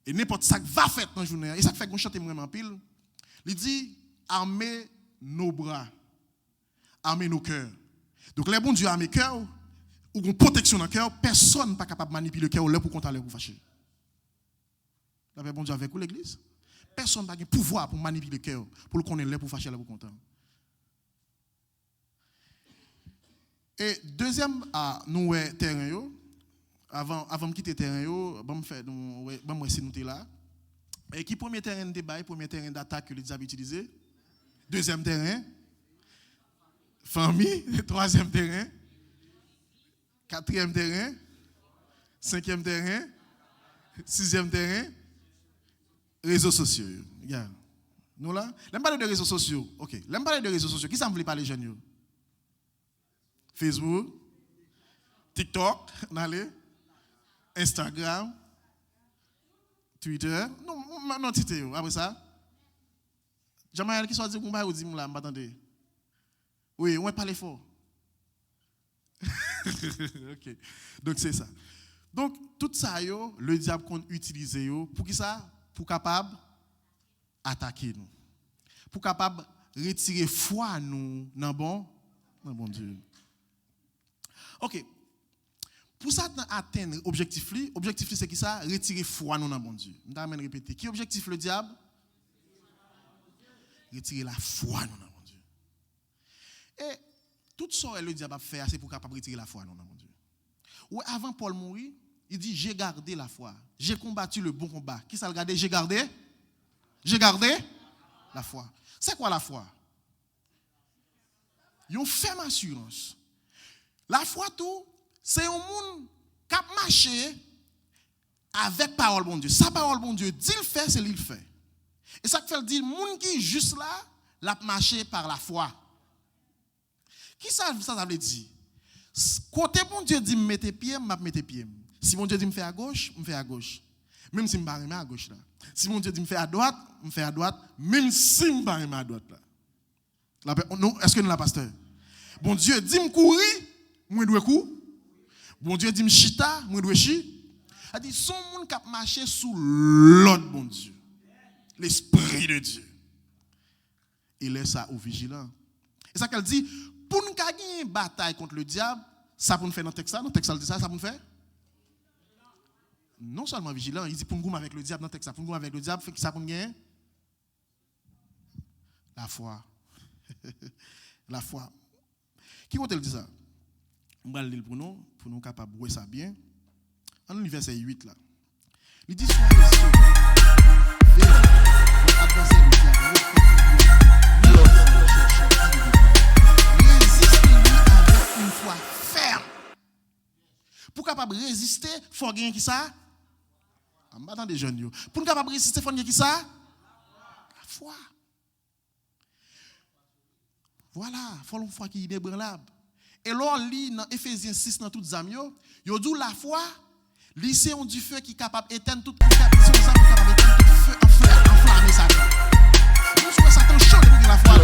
Et n'importe ça va faire dans journée et ça fait qu'on chante vraiment pile. Il dit armer nos bras, armer nos cœurs. Donc les bon Dieu armer cœur ou une protection dans le cœur, personne n'est pas capable de manipuler le cœur là pour contrôler ou fâcher. La paix bon Dieu avec vous l'église. Personne n'a pas le pouvoir pour manipuler le cœur, pour le connaître là pour fâcher là pour content. Et deuxième, nous terrain avant de quitter le terrain, bon essayer nous là. Et qui premier terrain de débat, premier terrain d'attaque que les diables utilisé? Deuxième terrain, famille. Troisième terrain, quatrième terrain, cinquième terrain, sixième terrain, réseaux sociaux. Regarde. Nous là, l'aime parler de réseaux sociaux. OK. L'aime parler de réseaux sociaux. Qui ça me plaît parler jeunes? Facebook, TikTok, Instagram, Twitter. Non, Twitter. Après ça, Jean-Maël qui soit dit qu'on va vous dire là, m'attendez. Oui, on va parler fort. OK. Donc c'est ça. Donc tout ça le diable qu'on utilise pour qui ça? Pour capable attaquer nous. Pour capable retirer foi nous dans bon Dieu. OK. Pour ça atteindre l'objectif, c'est qui ça? Retirer foi nous dans bon Dieu. Je vais répéter. Qui objectif le diable? Retirer la foi nous dans bon Dieu. Et tout ça le diable a fait, c'est pour capable retirer la foi nous dans bon Dieu. Ou avant Paul mourir, il dit j'ai gardé la foi. J'ai combattu le bon combat. Qui ça le gardé? J'ai gardé la foi. C'est quoi la foi? Une ferme assurance. La foi, tout, c'est un monde qui a marché avec parole bon Dieu. Sa parole bon Dieu, dit le fait, c'est lui le fait. Et ça fait dire, le monde qui est juste là, l'a marché par la foi. Qui ça veut dire? Côté bon Dieu dit, mettez pied, je mettez pied. Si mon Dieu dit, me fait à gauche, me fait à gauche. Même si je me barre à gauche là. Si mon Dieu dit, me fait à droite, me fait à droite. Même si je me barre à droite là. Est-ce que nous la pasteur? Bon Dieu dit, me courir. Moi dois courir. Bon Dieu dit chita, moi dois chi. A dit son monde qui a marché sous l'autre bon Dieu. L'esprit de Dieu. Il laisse ça au vigilant. Et ça qu'elle dit pour nous gagner une bataille contre le diable, ça pour nous faire dans le texte ça, dit ça pour nous faire. Non seulement vigilant, il dit pour nous avec le diable dans le texte ça, pour nous avec le diable, fait que ça pour nous gagner la foi. La foi. Qui compte dit ça? On va le lire pour nous capables de voir ça bien. En verset 8 là. Il dit soyez sûrs. Adversaire le diable. Résistez-lui avec une foi ferme. Pour capable résister, il faut gagner qui ça? En battant des jeunes. Pour capable résister, il faut gagner qui ça? La foi. Voilà, il faut une foi qui est inébranlable. Et là, on lit dans Ephésiens 6, dans toutes les âmes, il dit la foi, c'est du feu qui est capable d'éteindre toute feu, enflammer Satan. Nous sommes Satan chaud depuis la foi.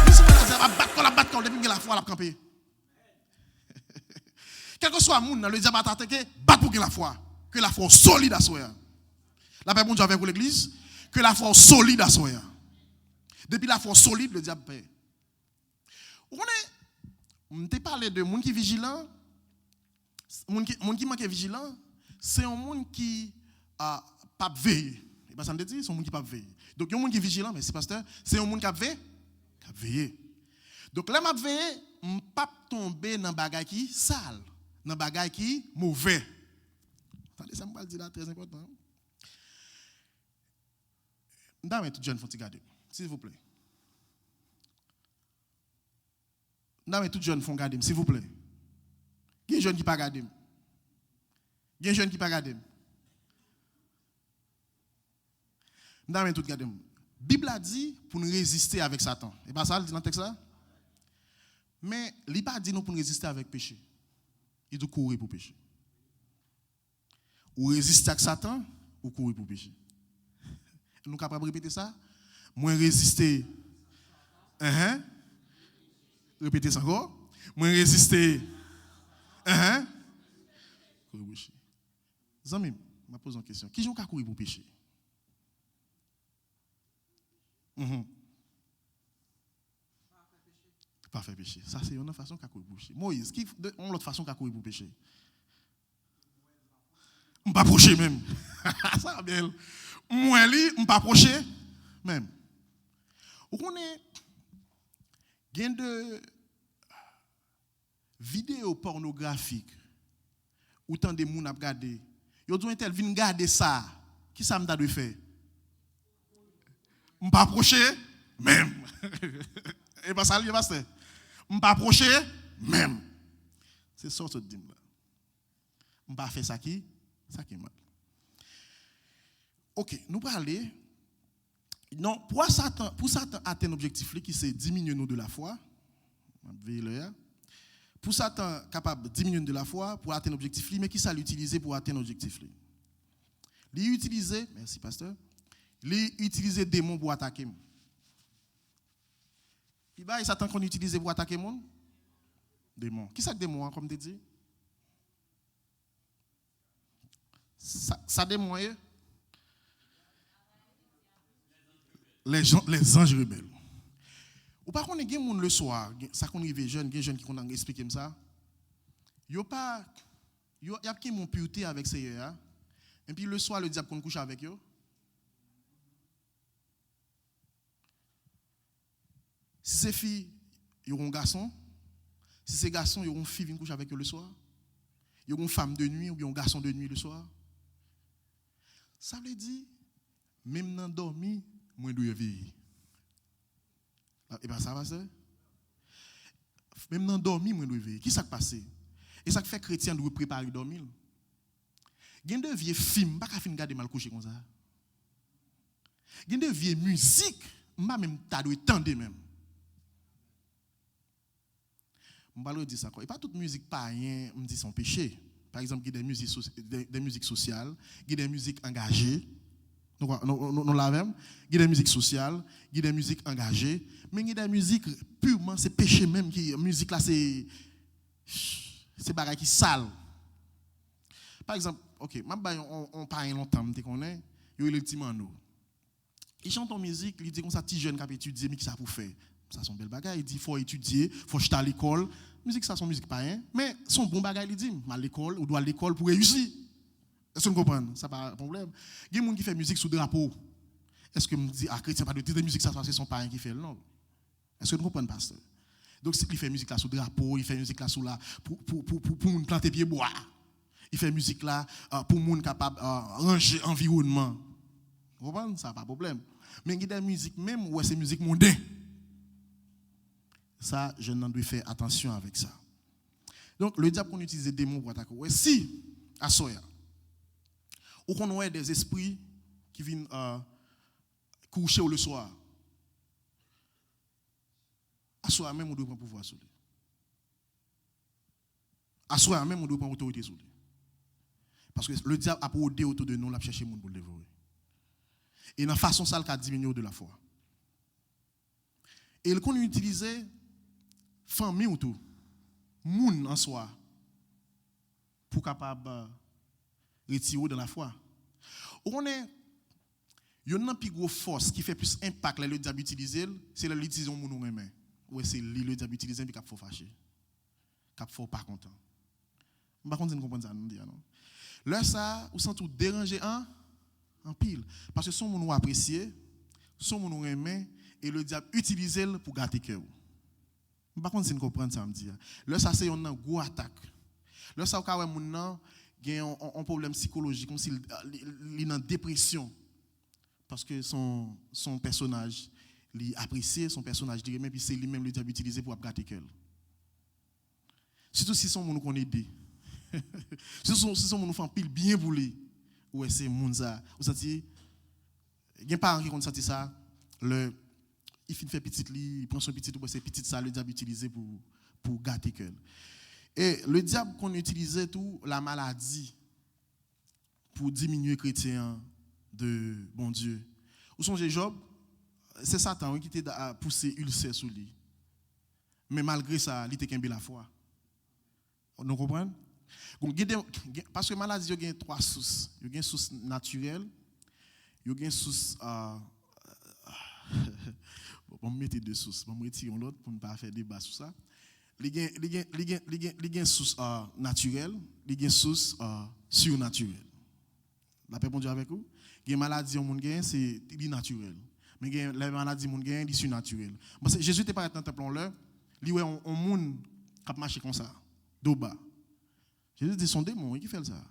Nous sommes battre depuis la foi à la camper. Quel que soit le monde, le diable a attaqué, battre pour la foi. Que la foi solide à soi. La paix bon Dieu avec l'église, que la foi solide à soi. Depuis la foi solide, le diable paie. On te parlé de monde qui est vigilant. Monde qui manque vigilant, c'est un monde qui pas veille. Et pas ça me dit, c'est un monde qui pas veille. Donc il y a un monde qui est vigilant, mais c'est pasteur, c'est un monde qui a veillé. Donc là m'a veillé, on pas tomber dans bagay qui sale, dans bagay qui mauvais. Attendez, ça me va dire là très important. Dame tout jeune faut regarder, s'il vous plaît. Dame tout jeune faut regarder, s'il vous plaît. Il y a des jeunes qui ne pas regarder. Il y a des jeunes qui ne pas regarder. Dame tout regarder. La Bible a dit pour nous résister avec Satan. Et pas ça, il dit dans le texte là. Mais il n'a pas dit nous pour nous résister avec péché. Il dit courir pour péché. Ou résister avec Satan, ou courir pour péché. Nous sommes capables de répéter ça? Moins résister Répétez ça encore. Moi résister. Zami, je pose une question. Qui j'en courir pour pécher? Pas faire pécher. Ça c'est une façon qu'a courir pour pécher. Moïse, qui on l'autre façon qu'a courir pour pécher? On pas approcher même. Ça bien. Moi li, on pas approcher même. Vous connaissez gain de vidéos pornographiques ou tant de moun a regarder. Yo dit tel vinn garder ça. Qui ça me doit faire? On pas approcher même. Et pas ça, pasteur. On pas approcher même. C'est ça que je dis. On pas faire ça qui mal. OK, nous parler. Non, pour Satan atteindre l'objectif qui c'est diminuer nous de la foi. Pour Satan capable de diminuer de la foi pour atteindre l'objectif, mais qui ça l'utiliser pour atteindre l'objectif? Il utiliser, merci pasteur, il utiliser des démons pour attaquer. Puis bah Satan qu'on utilise pour attaquer monde? Démons. Qui ça que démons comme tu dis? Ça démons les anges rebelles. Ou pas qu'on ait des gens le soir, ça qu'on arrive jeune, des jeunes qui ont expliqué ça. Yo pas y a qui mon pureté avec ces hein. Et puis le soir le diable qu'on couche avec yo. Si c'est fille, y aura un garçon. Si c'est garçon, y aura une fille qui couche avec eux le soir. Y aura une femme de nuit ou bien un garçon de nuit le soir. Ça veut dire même dans dormi, moi dois veiller. Et bien ça va ça. Même dans dormi, moi dois veiller. Qui ça qui passe? Et ça fait chrétien doit préparer dormir. Gen de vieux film, pas qu'à fin garder mal couché comme ça. Gen de vieux musique, m'a même ta doit tendre même. On va le dire ça quoi. Et pas toute musique païen, me dit son péché. Par exemple, il y a des musiques sociales, il y a des musiques engagées. Nous l'avons. Il y a des musiques sociales, il y a des musiques engagées, mais il y a des musiques purement c'est péché même qui musique là c'est bagaille qui sale. Par exemple, OK, on parle longtemps, tu connais, il y a le petit mano. Il chante en musique, il dit comme ça petit jeune qui a étudié mais qui ça pour faire. Ça son bel bagaille, il dit faut étudier, faut jeter à l'école. Musique ça son musique païen, mais son bon bagaille il dit à l'école ou doit à l'école pour réussir. Est-ce que vous comprenez? Ça pas un problème. Il y a des gens qui font musique sous drapeau. Est-ce que me dit ah chrétien pas de musique ça c'est son parent qui fait non? Est-ce que vous comprenez pasteur? Donc il fait musique là sous drapeau, il fait musique là sous là pour planter pied bois. Il fait musique là pour monde capable ranger environnement. Vous comprenez? Ça pas de problème. Mais il y a des musiques même où c'est musique mondaine. Ça, je n'en dois faire attention avec ça. Donc, le diable qu'on utilise des démons pour attaquer. Ouais, si, à Soya, ou qu'on a des esprits qui viennent coucher le soir, à Soya même, on doit prendre pouvoir sur lui. À Soya même, on doit prendre autorité sur lui. Parce que le diable a pour autour de nous, il a cherché le monde pour le dévorer. Et dans la façon, ça, il a diminué de la foi. Et il qu'on utilisait famille ou tout, moun en soi, pour capable retirer dans la foi. On est, il y a une plus grosse force qui fait plus impact le diable utiliser, c'est l'utilisation de moun remet. Ou c'est le diable utiliser puis cap faut fâché, cap faut pas content. Par contre, vous comprenez ça nous dire non. Là ça, ou sans tout déranger en pile parce que son moun apprécier, son moun remet et le diable utilise pour gâter cœur. Par contre, si vous comprenez ça me dit. Là ça c'est une grosse attaque. Là ça ka wè moun nan gen un problème psychologique comme s'il est en dépression parce que son personnage il apprécie son personnage dirait même puis c'est lui même le diable utilisé pour gâter cœur. Surtout si son moun qu'on aider. Si son moun fait pile bien pour lui. Ouais c'est moun ça. Vous senti gen parents qui ont senti ça il fait petit lit, il prend son petit c'est petit ça le diable utilisé pour gâter cœur. Et le diable qu'on utilisait tout la maladie pour diminuer chrétien de bon Dieu. Vous songez Job, c'est Satan oui, qui t'a poussé ulcère sur lui. Mais malgré ça, il était qu'un la foi. Vous comprenez? Parce que la maladie, il y a trois sources. Il y a une source naturelle, il y a une source. On va mettre deux sources. On va retirer l'autre pour ne pas faire débat sur ça. Il y a une source naturelle, il y a une source surnaturelle. La paix, bon Dieu avec vous. Il y a une maladie, c'est naturel. Mais il y a une maladie, c'est surnaturel. Jésus était pas dans le temple là. Il y a un monde qui marche comme ça, d'au bas. Jésus dit son démon, qui fait ça.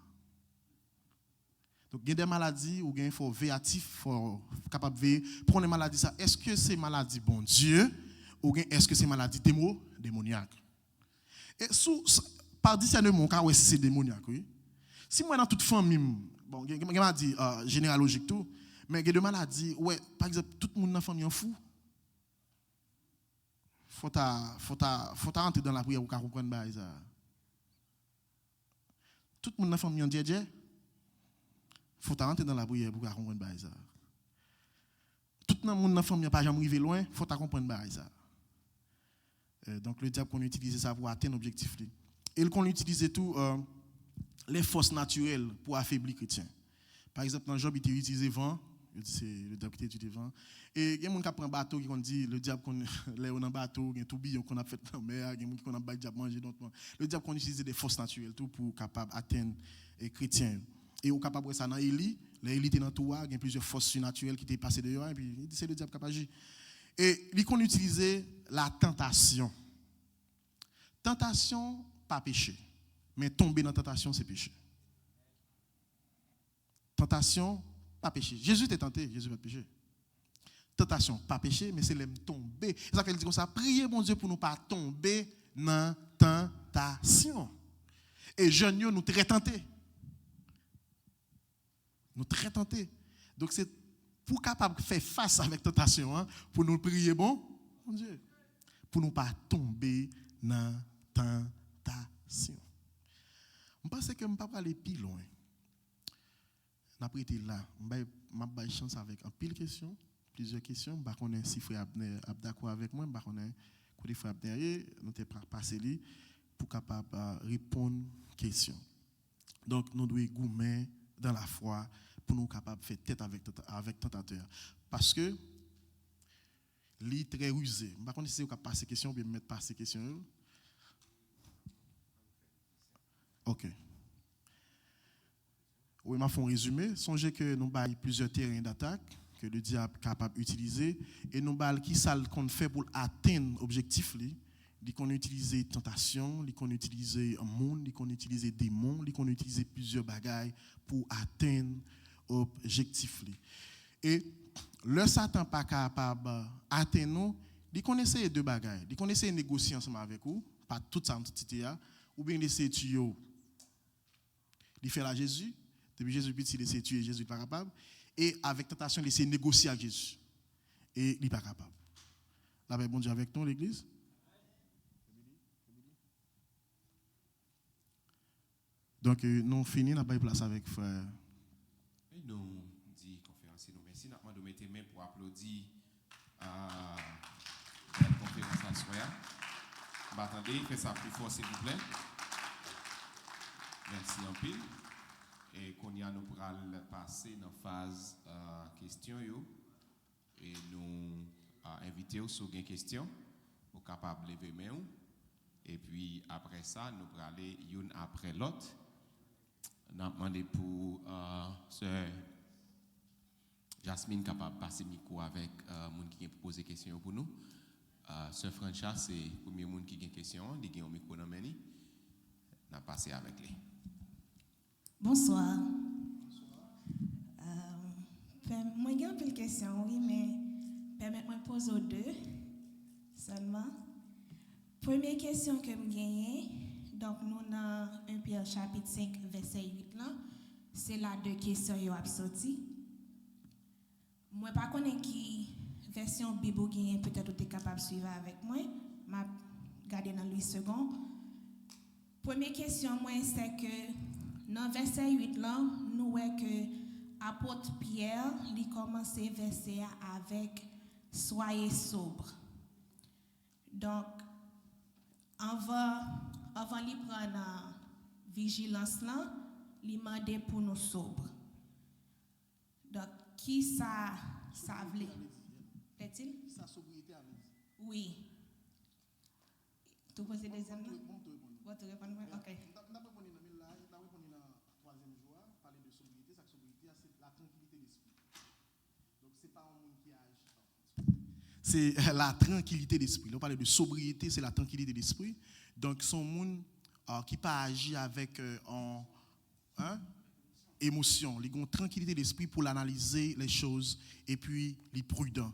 Donc il y a des maladies où il faut véatif, il faut capable de prendre des maladies ça. Est-ce que c'est maladie bon Dieu ou est-ce que c'est maladie démoniaque? Et par discernement, car c'est démoniaque, oui. Si moi dans toute famille, bon, il y a une maladie généalogique tout, mais il y a des maladies, ouais, par exemple, tout le monde dans la famille est fou. Faut rentrer dans la prière pour comprendre ça. Tout le monde dans la famille en Dieu. Faut rentrer dans la prière pour comprendre ça. Tout le monde dans la famille n'a pas jamais arrivé loin, faut comprendre ça. Donc le diable qu'on utilise ça pour atteindre l'objectif. Et qu'on utilise tout les forces naturelles pour affaiblir les chrétiens. Par exemple, dans Job, il utilisait vent. C'est le diable qui utilise vent. Et il y a des gens qui prennent un bateau qui dit le diable qu'on est dans un bateau, il y a un tourbillon qu'on a fait dans la mer, il y a des gens qui ont le diable manger. Le diable qu'on utilise des forces naturelles tout pour capable atteindre les chrétiens. Et on est capable de ça dans Élie. Élie était dans tout, il y a plusieurs forces surnaturelles qui étaient passées dehors. Et puis il dit c'est le diable qui a agi. Et il qu'on utilisait la tentation. Tentation, pas péché. Mais tomber dans la tentation, c'est péché. Tentation, pas péché. Jésus était tenté, Jésus pas péché. Tentation, pas péché, mais c'est l'aime tomber. C'est ça qu'elle dit comme ça. Priez, mon Dieu, pour nous pas tomber dans la tentation. Et jeunes, nous très tentés. Nous très tentés. Donc c'est pour capable de faire face avec la tentation, hein, pour nous prier, bon Dieu, pour nous pas tomber dans la tentation. Je pense que je ne peux pas aller plus loin. Je vais été là. Je vais avoir chance avec un pile de questions, plusieurs questions. Je ne sais pas si frère Abner est d'accord avec moi. Je ne sais pas si frère Abner nous avons passé pour capable répondre aux questions. Donc, nous devons goumer dans la foi pour nous capables de faire tête avec tentateur. Parce que il est très rusé. Je ne sais pas si vous avez passé question ou bien mettre passer question. OK. Oui, je vais faire un résumé. Songez que nous avons plusieurs terrains d'attaque que le diable est capable d'utiliser. Et nous avons qui ça qu'on fait pour atteindre l'objectif. Il qu'on utilise tentation, il qu'on utilise un monde, il qu'on utilise des démons, il qu'on utilise plusieurs bagailles pour atteindre l'objectif. Et le Satan n'est pas capable d'atteindre nous, il connaissait deux bagailles. Il connaissait négocier ensemble avec vous, pas toute sa entité, ou bien il essaie de tuer. Il fait la Jésus, depuis Jésus il essaie de tuer, Jésus n'est pas capable. Et avec tentation, il essaie de négocier avec Jésus. Et il n'est pas capable. La paix bon Dieu avec nous, l'église. Donc, nous finissons, nous avons place avec frère. Nous dit conférence, nous merci. Nous avons mis main pour applaudir la conférence à soir. Attendez, faites ça plus fort, s'il vous plaît. Merci en pile. Et qu'on y a nous pour passer dans la phase question. Et nous inviter sur des questions pour capable lever main. Et puis après ça, nous allons aller une après l'autre. Nous avons demandé pour sœur Jasmine capable de passer le micro avec les gens qui ont posé des questions pour nous. Sœur Francha, c'est le premier monde qui a des questions. Il a un micro dans le main. Nous allons passer avec lui. Bonsoir. Moi, j'ai une question, oui, mais permettez-moi de poser deux seulement. Première question que je gagne, donc nous dans 1 Pierre chapitre 5, verset 8, là, c'est là deux questions qui ont sorti. Moi, je ne sais pas qui version Bible gagne, peut-être que tu es capable de suivre avec moi. Je vais regarder dans le second. Première question, moi, c'est que dans verset 8, là, nous voyons que l'apôtre Pierre, il commence verset avec soyez sobre. Donc, avant de prendre vigilance, il m'a demandé pour nous sobre. Donc, qui ça veut? Peut-il? Sa sobriété à l'aise. Oui. Tu poses des deuxième là? Bon, te répondre. Bon, tu réponds? Ok. N'a pas répondu dans là, n'a répondu dans le troisième jour, parler de sobriété, ça sobriété c'est la tranquillité d'esprit. Donc c'est pas un monde qui agit. C'est la tranquillité d'esprit. On parle de sobriété, c'est la tranquillité d'esprit. Donc son monde qui pas agir avec émotion, il a une tranquillité d'esprit pour analyser les choses et puis il est prudent.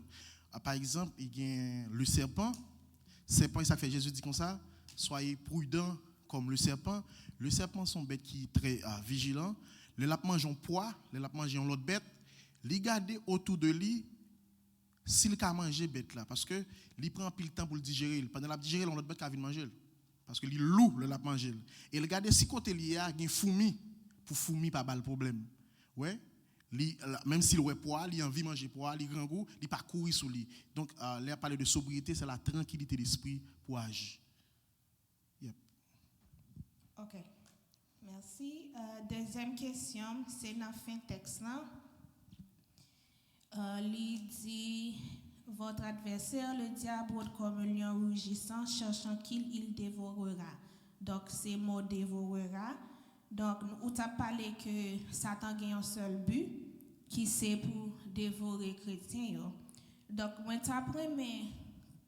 Par exemple, il y a le serpent. Serpent, ça fait Jésus dit comme ça, soyez prudents comme le serpent. Le serpent sont bêtes qui sont très vigilants. Le lap mange un poids, le lap mange un autre bête. Li garder autour de lui s'il ka manger bête là parce que il prend pile temps pour le digérer. Pendant la digérer, l'autre bête ka vinn manger parce que il lourd le lap manger. Et il garder si côté li a gen fourmi pour fourmi pas bal problème. Ouais. Même s'il ouais poids, il a envie de manger poids, il grand goût, il pas courir sur lui. Donc là parler de sobriété, c'est la tranquillité d'esprit pour agir. Yep. Ok. Merci. Deuxième question, c'est dans la fin du texte là. Il dit votre adversaire, le diable, rôde comme un lion rugissant, cherchant qui il dévorera. Donc c'est mot dévorera. Donc on t'a parlé que Satan a un seul but, qui c'est pour dévorer les chrétiens. Donc moi t'apprends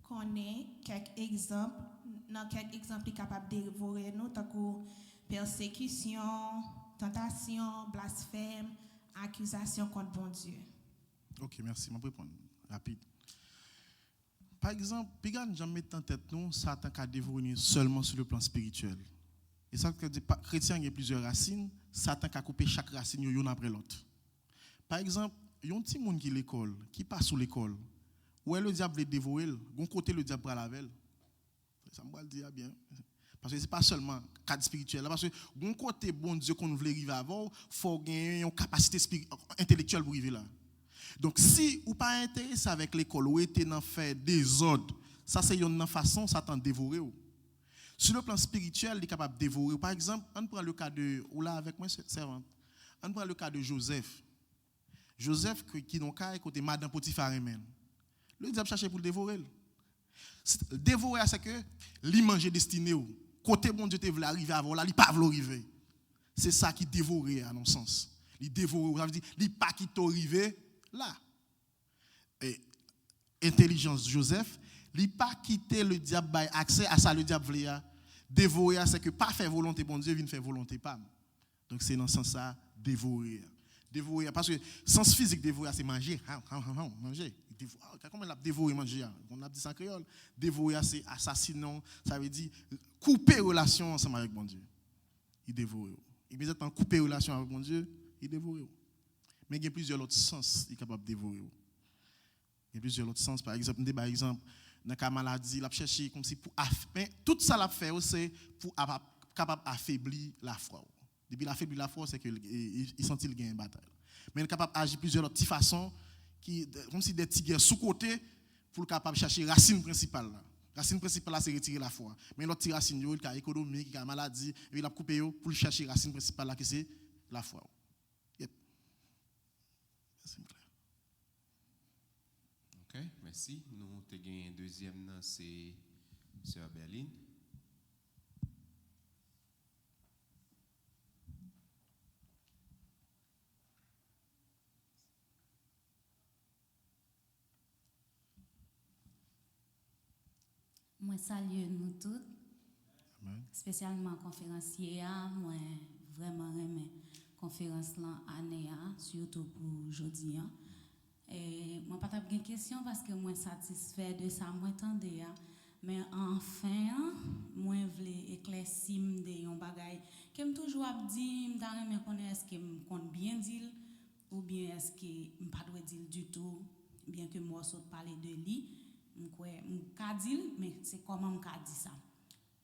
qu'on ait quelques exemples, dans quelques exemples capables de dévorer nous, tant que persécution, tentation, blasphème, accusation contre bon Dieu. Ok, merci. Je vais répondre rapide. Par exemple, Pigan, j'en mets en tête nous, Satan a dévoré seulement sur le plan spirituel. Et ça veut dire que les chrétiens ont plusieurs racines, Satan a coupé chaque racine une après l'autre. Par exemple, il y a un petit monde qui l'école, qui passe sous l'école, où le diable est dévoré, d'un côté le diable prend la velle. Ça me dire bien. Parce que ce n'est pas seulement cadre spirituel. Parce que d'un côté, bon Dieu, qu'on veut arriver avant, il faut gagner une capacité intellectuelle pour arriver là. Donc, si vous n'êtes pas intéressé avec l'école, ou êtes dans fait des ordres, ça c'est une façon, Satan dévorer. Sur le plan spirituel, il est capable de dévorer. Par exemple, on prend le cas de, ou là avec moi, servante, on prend le cas de Joseph. Joseph, qui n'a qu'à côté Madame Potiphar, le diable cherchait pour le dévorer. Dévorer, c'est que il mange destiné. Côté bon Dieu te veut arriver avant là, il pas veut arriver. C'est ça qui dévorer à non sens. Il dévorer, ça veut dire il pas qui t'arriver là. Et intelligence Joseph, il pas quitter le diable by accès à ça le diable veut dévorer, c'est que pas faire volonté bon Dieu vient faire volonté pas. Donc c'est dans ce sens ça dévorer. Dévorer parce que sens physique dévorer c'est manger, manger. Comment on a dévoré manger? On a dit ça en créole. Dévorer c'est assassinant, ça veut dire couper relation ensemble avec bon Dieu. Il dévore. Immédiatement couper relation avec bon Dieu, il dévore. Mais il y a plusieurs autres sens, il est capable de dévorer. Il y a plusieurs autres sens. Par exemple, par exemple, dans la maladie, il a cherché comme si pour mais tout ça l'a fait c'est pour capable affaiblir la foi. Depuis l'affaiblir la foi, c'est que il sentit qu'il gagne une bataille. Mais il est capable d'agir plusieurs autres façons qui comme si des tigres sous côté pour capable chercher racine principale là. Racine principale c'est retirer la foi. Mais l'autre racine il a économique, il a maladie, et il a coupé pour chercher racine principale là qui c'est la foi. Yep. C'est clair. OK, merci. Nous avons un deuxième nom, c'est Sœur Berline. Moi salue nous toutes, Amen. spécialement conférencier, moi vraiment aimé conférence là année surtout pour aujourd'hui. Et moi pas de question parce que moi satisfait de ça moi tendez mais enfin moi voulais éclaircir de un bagage que me toujours dit me t'a me connaît est-ce que me compte bien dire ou bien est-ce que me pas doit dire du tout bien que moi saute parler de lui m'ka dire mais c'est comment m'ka dit ça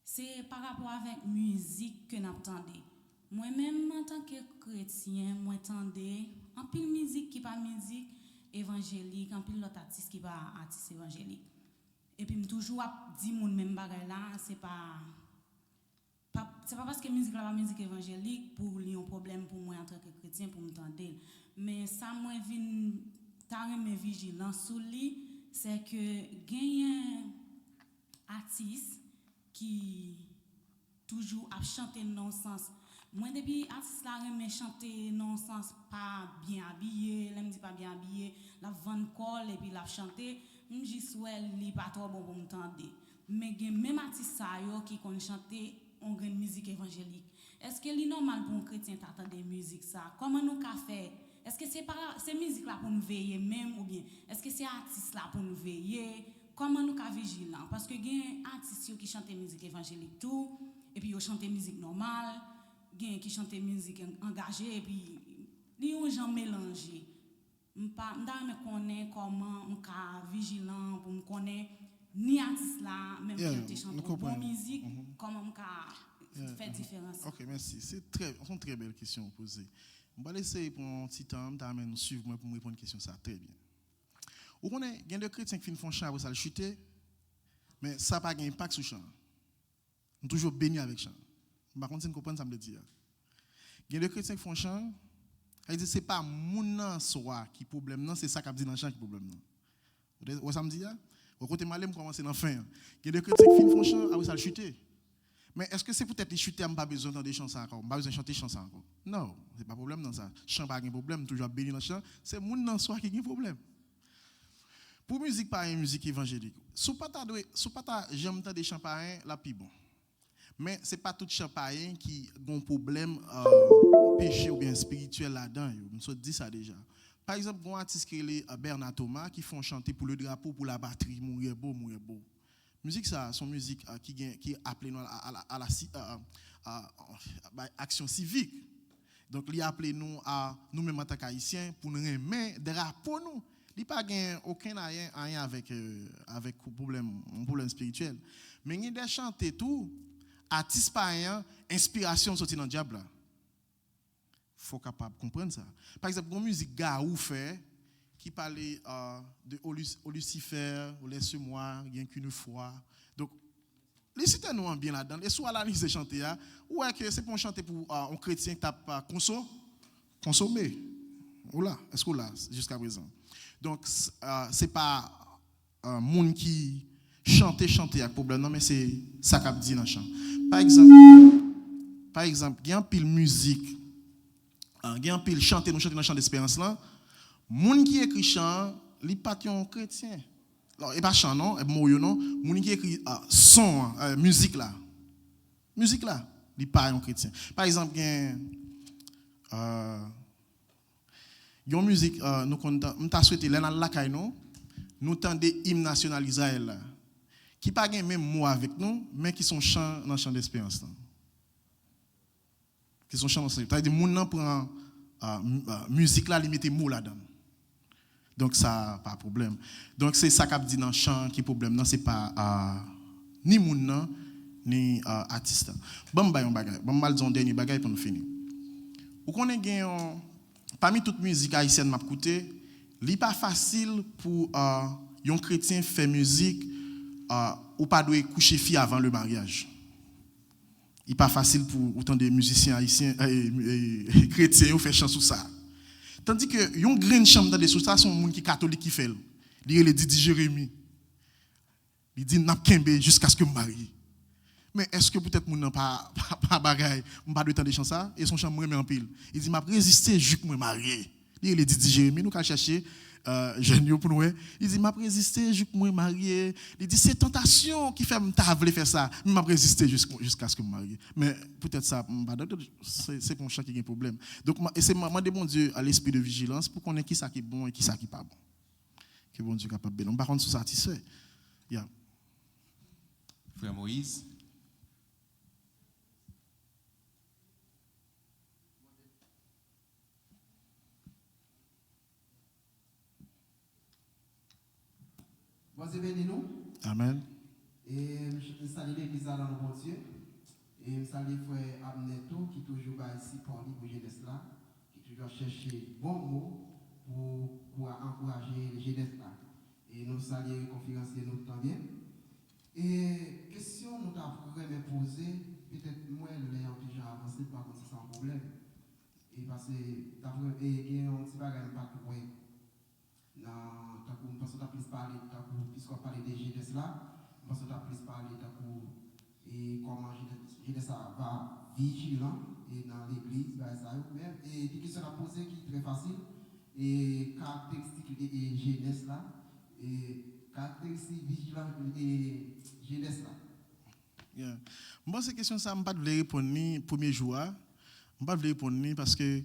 c'est par rapport avec musique que n'entendez moi même en tant que chrétien moi tendez en pile musique qui pas musique évangélique, en pile l'autre artiste qui pas artiste évangélique. Et puis toujours dit mon même bagay là, c'est pas parce que musique là pas musique évangélique pour lui un problème pour moi en tant que chrétien pour m'entendre. Mais ça moi vinn taremé vigilant sur lui, c'est que gagne artiste qui toujours a chanté non-sens. Moi depuis artiste là remet chanter non-sens pas bien habillé, l'aime dit pas bien habillé, la vendre col et puis la chanter, m'j'y souhait li pas trop bon pour m'entendre. Mais gen même artiste ça yo qui connaît chanter on grande musique évangélique. Est-ce que c'est normal pour un chrétien d'entendre des musiques ça? Comment nous qu'a fait? Est-ce que c'est pas ces musiques là pour nous veiller même ou bien est-ce que c'est artiste là pour nous veiller? Comment nous qu'a vigilant? Parce que gen artistes qui chantent musique évangélique tout et puis ils chantent musique normale, gen qui chantent musique engagée et puis ils ont gens mélangé. M'pa me connaît comment on qu'a vigilant pour me connaître ni artiste là même qui chante bonne musique comment on qu'a fait différence. OK, merci. C'est une très belle question posée. On va laisser pour un petit temps d'amener nous suivre moi pour me répondre à une question ça très bien. Vous connaissez, il y a des chrétiens qui font chant après ça le chuter, mais ça n'a pas d'impact sur le chant. Nous toujours bénis avec le chant. Par contre, si vous comprenez ça me dire. Il y a des chrétiens qui font chant, ils disent c'est pas mon soi qui problème non, c'est ça qui dit dans le chant qui problème non. Vous ça me dit au côté malem commencer dans fin. Il y a des chrétiens qui font chant après ça le chuter. Mais est-ce que c'est peut-être les chuter on pas besoin d'entendre des chansons encore, pas besoin de chanter chansons encore. Non, c'est pas problème dans ça. Chant pas un problème, toujours béni dans le chant, c'est mon soi qui a un problème. Pour musique pas une musique évangélique. Sous pas j'aime tant des champagne la plus bon. Mais c'est pas tout champagne qui a un problème péché ou bien spirituel là-dedans, je dis ça déjà. Par exemple, un artiste qui est Bernard Thomas qui font chanter pour le drapeau, pour la batterie, mourir beau. Musique ça, son musique qui est appelée à action civique. Donc il a appelé nous à nous-mêmes en tant qu'haïtiens pour nous remettre drapeau nous. Il n'y a pas aucun rien avec un problème spirituel. Mais il y a des chanter tout, artistes païens, inspiration sortie dans le diable. Il faut capable comprendre ça. Par exemple, une musique Gaou fait qui parlait de au Lucifer, au laisse-moi, rien qu'une fois. Donc, laissez nous bien là-dedans. Et soit là, ils chanter, ou est-ce que c'est pour chanter pour un chrétien qui t'a consommé? Ou là, est-ce que là, jusqu'à présent? Donc, ce n'est pas un monde qui chante avec problème, non, mais c'est ça qu'a dit dans le chant. Par exemple, il y a un pile musique, il y a un pile chanter, nous chanter dans le chant d'espérance là. Moun qui écrit chant, li pas un chrétien. Alors, et pas chant non, et moyo non, moun qui écrit son, musique là, li pas un chrétien. Par exemple, il y a une musique, nous t'a souhaité là dans la caille nous tendez hymne national Israël qui pas gain même mot avec nous, mais qui sont chants dans chant d'espérance. Qui sont chants dans c'est-à-dire moun nan prend musique là, li mette mot là-dedans. Donc ça pas problème. Donc c'est ça qu'a dit dans chant qui problème non, c'est pas ni moun nan ni artiste. Bon ba yon bagay, bon mal disons dernier bagay pour nous finir. Ou connaît gain parmi toute musique haïtienne m'a écouté, li pas facile pour un chrétien faire musique ou pas doit coucher fille avant le mariage. Il pas facile pour autant de musiciens haïtiens chrétiens faire chanson ça. Tandis que yon grande chambre dans des sous ça sont monde qui catholique qui fait. Il dit Jérémie. Il dit n'a kembe jusqu'à ce que me marie. Mais est-ce que peut-être moun nan pas bagaille, on pas de temps de chant ça et son chambre remet en pile. Il dit m'a résister jusqu'à me marier. Il dit Jérémie nous ca chercher jeune pour nous. Il dit m'a résister jusqu'à me marier. Il dit c'est tentation qui fait m'ta voulu faire ça, mais m'a résister jusqu'à ce que me marie. Mais peut-être ça c'est pour un chant qui a un problème. Donc et c'est demander bon Dieu à l'esprit de vigilance pour connaître qui ça qui est bon et qui ça qui pas bon. Que bon Dieu capable de. On par contre satisfait. Yeah. Frère Moïse. Moi, c'est béni nous. Amen. Et je salue l'église dans le bon Dieu. Et je salue frère Abneto qui toujours ici pour lui pour jeunesse là, qui toujours chercher bon mot pour encourager les jeunes là. Et nous saluons les conférenciers nous tant bien. Et question nous avons vraiment posée, peut-être moi l'ayant déjà avancé, par contre c'est sans problème. Et parce que d'après il y a un petit bagage pas pour parce qu'on a plus parlé puisqu'on parle des jeunes là, parce qu'on a plus parlé et comment jeunes ça va vigilant et dans l'église ça même et des questions à poser qui est très facile et caractéristiques des jeunes là et caractéristiques vigilant et jeunes là. Yeah. Moi, ces questions, ça, je ne peux pas répondre ni premier jour. Je ne peux pas répondre parce que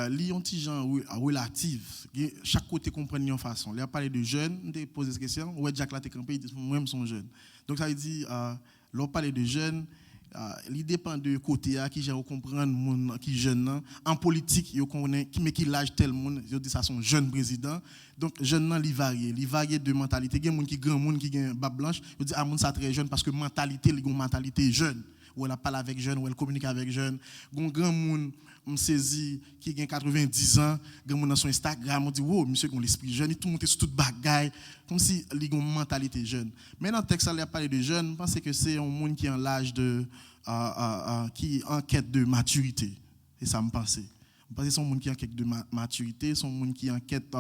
les petits gens relatifs, chaque côté comprend une façon. Il a parlé de jeunes, on pose cette question, ouais, Jack là, t'es campé, il dit, moi-même, sont jeunes. Donc, ça veut dire, l'on parle de jeunes, il dépend de côté qui j'ai comprendre qui jeune en politique yo connaît mais qui l'âge tel monde yo dit ça son jeune président donc jeune nan li varié de mentalité gen monde qui grand monde qui gen barbe blanche yo dit ah monde ça très jeune parce que mentalité li gon mentalité jeune ou elle parle avec jeune ou elle communique avec jeune gon grand monde me saisi qui gen 90 ans grand monde dans son Instagram on dit wow monsieur gon l'esprit jeune tout monter sur toute bagaille comme si li gon mentalité jeune mais dans texte ça il a parlé de jeune je pense que c'est un monde qui en l'âge de qui en quête de maturité et ça me pensait parce que c'est un monde qui en quête de maturité c'est un monde qui en quête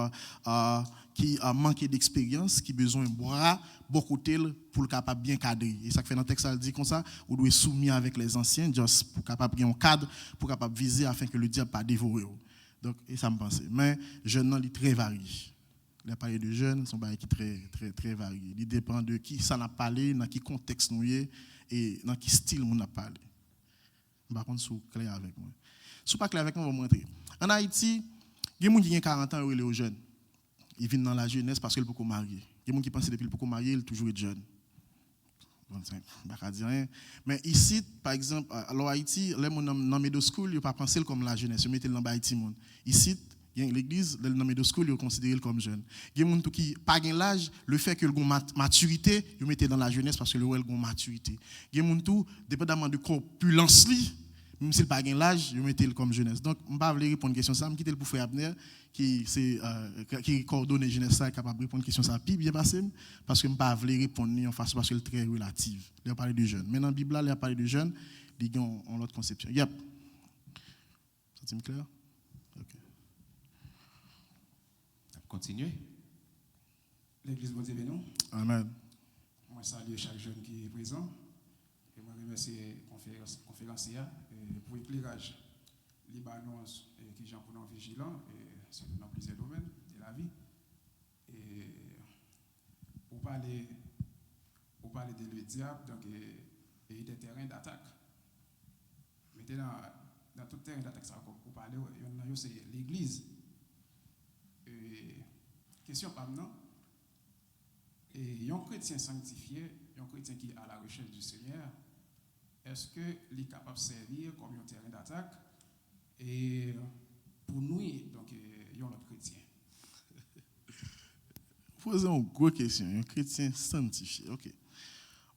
qui a manqué d'expérience qui besoin de bras beaucoup tel pour capable bien cadrer et ça fait dans le texte ça dit comme ça vous devez soumis avec les anciens juste pour capable bien un cadre pour capable viser afin que le diable pas dévorer donc et ça me pensait mais jeune non il très varié les parler de jeunes sont qui très variés il dépend de qui ça n'a parlé dans quel contexte nous et dans quel style on a parlé. Par contre, sous clair avec moi. Si pas clair avec moi, on va montrer. En Haïti, il y a des gens qui ont 40 ans et les jeunes. Ils viennent dans la jeunesse parce qu'ils ne peuvent pas marier. Il y a des gens qui pensent que depuis qu'ils ne peuvent pas marier, ils toujours être jeunes. 25, je ne dire rien. Mais ici, par exemple, alors Haïti, les gens dans middle school, ils ne pas penser comme la jeunesse. Ils mettent dans Haïti. Ici, l'église, dans le middle school, ils considèrent comme jeune. Il y a des gens qui n'ont pas l'âge, le fait que ont maturité, ils mettent dans la jeunesse parce que le ont maturité. Il y a des gens qui, dépendamment de corpulence, même s'ils n'ont pas l'âge, ils mettent comme jeunesse. Donc, je ne vais pas répondre à une question ça, je vais pour Frère Abner, qui coordonne jeunesse, qui est capable de répondre à une question ça, puis bien passé, parce que je ne vais pas répondre en face parce que c'est très relative. Il a parlé de jeunes. Mais dans la Bible, il a parlé de jeunes, ils ont l'autre conception. Yep. Ça est clair? OK. Continuez. L'église vous dit nous. Amen. Moi, salue chaque jeune qui est présent. Et moi, remercie le conférencier pour l'éclairage. Libanon, qui j'en pour nous vigilants, c'est dans plusieurs domaines de la vie. Et pour parler de le diable, donc, et des terrains d'attaque. Mettez dans tout terrain d'attaque, ça pour parler, c'est l'église. Question pas maintenant. Et un chrétien sanctifié, un chrétien qui est à la recherche du Seigneur, est-ce qu'il est capable de servir comme un terrain d'attaque et pour nous, donc, il y a notre chrétien? Posez une grosse question. Un chrétien sanctifié. OK.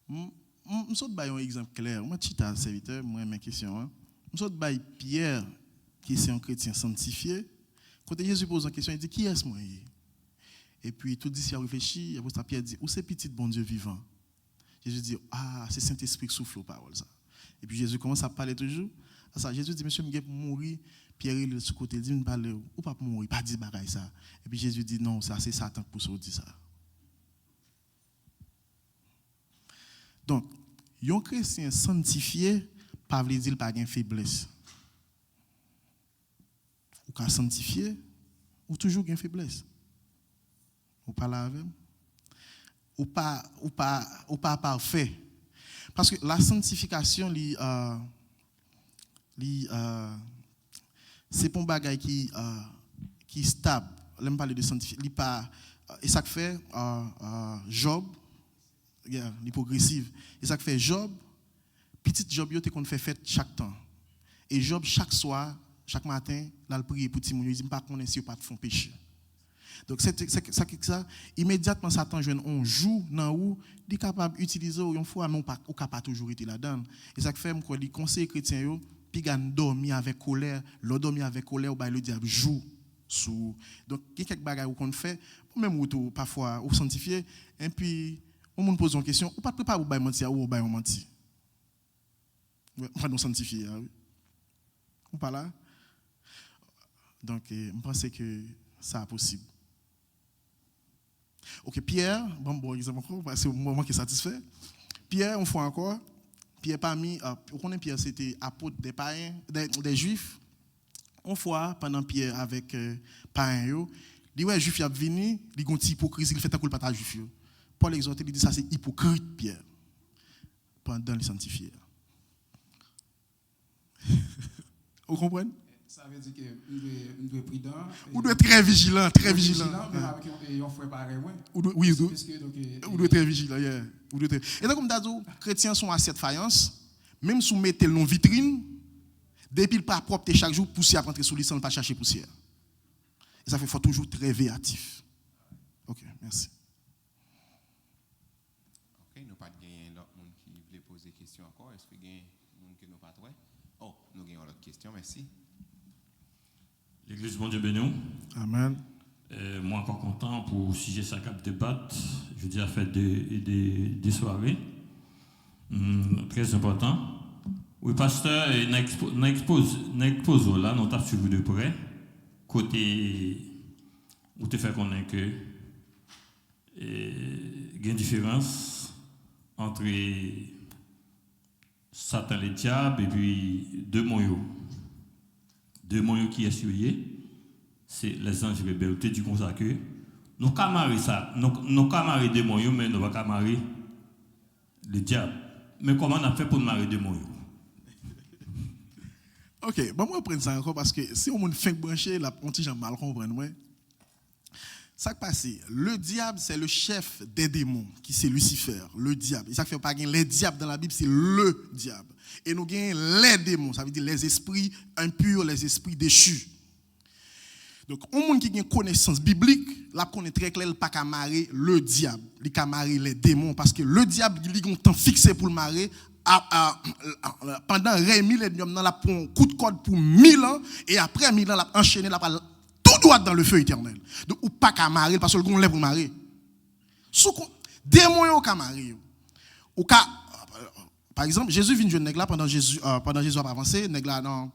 Je saute un exemple clair. Moi, je suis un serviteur, moi, mes questions. Je saute Pierre, qui est un chrétien sanctifié. Quand Jésus pose une question, il dit, qui est-ce moi? Et puis, tout disciple réfléchit, après ça, Pierre dit, où c'est petit bon Dieu vivant? Jésus dit, ah, c'est Saint-Esprit qui souffle aux paroles. Ça. Et puis, Jésus commence à parler toujours. Ça, Jésus dit, monsieur, je vais mourir. Pierre, il est sur le côté, il dit, parle, ou pas pour mourir, pas dire bagaille ça. Et puis, Jésus dit, non, ça, c'est Satan pour ça, dit ça. Donc, un chrétien sanctifié, pas veut dire pas de faiblesse. Ou qu'à sanctifier, ou toujours une faiblesse. Ou pas là avec, ou pas parfait. Parce que la sanctification, c'est pas un bagage qui est stable. L'aime parler de sanctifier. Et ça fait Job, l'hypocrisive. Et ça fait Job, petit Job, il qu'on fait fête chaque temps. Et Job, chaque soir, chaque matin, là, il prie pour Timon, il dit, pas qu'on est si pas de fond péché. Donc, c'est ça, immédiatement, Satan joue un jour dans où il est capable d'utiliser une fois, mais on ne peut pas toujours être là-dedans. Et ça fait que les conseils chrétiens, puis ils dorment avec colère, l'on dormit avec colère, ou le diable joue Donc, il y a quelques bagages qu'on fait, même ou parfois, ou sanctifier, et puis, on me pose une question, ou pas préparer ou mentir, ou pas mentir. On va nous sanctifier, ou pas là? Donc, je pense que ça est possible. Ok, Pierre, bon exemple encore, c'est le moment qui est satisfait. Pierre, on fait encore. Pierre parmi, on connaît Pierre, c'était apôtre des païens, des juifs. On fois pendant Pierre avec païens, il dit ouais, juif il a venu, il a une hypocrisie, il fait un coup de patate juif. Paul exhorte, il dit ça c'est hypocrite Pierre. Pendant les sanctifiés. Vous comprenez? Ça veut dire que nous devons être prudents. Vous devez être très vigilant, très vigilant. Mais avec un frère pareil, oui, vous devez être très vigilant. Et donc, comme d'habitude, les chrétiens sont à cette faïence, même si vous mettez le nom vitrine, depuis le pas propre chaque jour, poussière rentrer sous lui sans pas chercher poussière. Et ça fait faut toujours très véatif. Ok, merci. Ok, nous pas gagner l'autre monde qui voulait poser question encore. Est-ce que gagne monde que nous pas trouvé? Oh, nous gagnons l'autre question. Merci. L'Église, bon Dieu béni. Amen. Moi, encore content pour le sujet ça cap débattre. Je dis à faire des soirées. Très important. Oui, pasteur, nous exposons là, nous avons suivi de près. Côté où tu fais connaître que il y a une différence entre Satan et le diable et puis deux moyens. Deux moyens qui est surveillé, c'est les anges rebelles. Tu dis comme ça que nous camarons ça, nous camarons deux moyens, mais nous ne va pas marier le diable. Mais comment on a fait pour marier deux moyens? Ok, bon, moi, je prends ça encore parce que si on fait brancher, la on t'y mal comprendre. Ça qui passe, le diable, c'est le chef des démons, qui c'est Lucifer, le diable. Et ça fait pas gagner les diables dans la Bible, c'est le diable. Et nous gagnons les démons, ça veut dire les esprits impurs, les esprits déchus. Donc, un monde qui a une connaissance biblique, là, connaît très clair, il n'a pas qu'à marier le diable, il a marier les démons, parce que le diable, il a un temps fixé pour le marier. Pendant un millénium, il a pris un coup de code pour 1000 ans, et après 1000 ans, il a enchaîné, il a tout droit dans le feu éternel. Donc, ou pas qu'à marier, parce que le gon lève pour marier. Démons yon qu'à marier. Ou qu'à, par exemple, Jésus vient de nèg là pendant Jésus a avancé, nèg là non,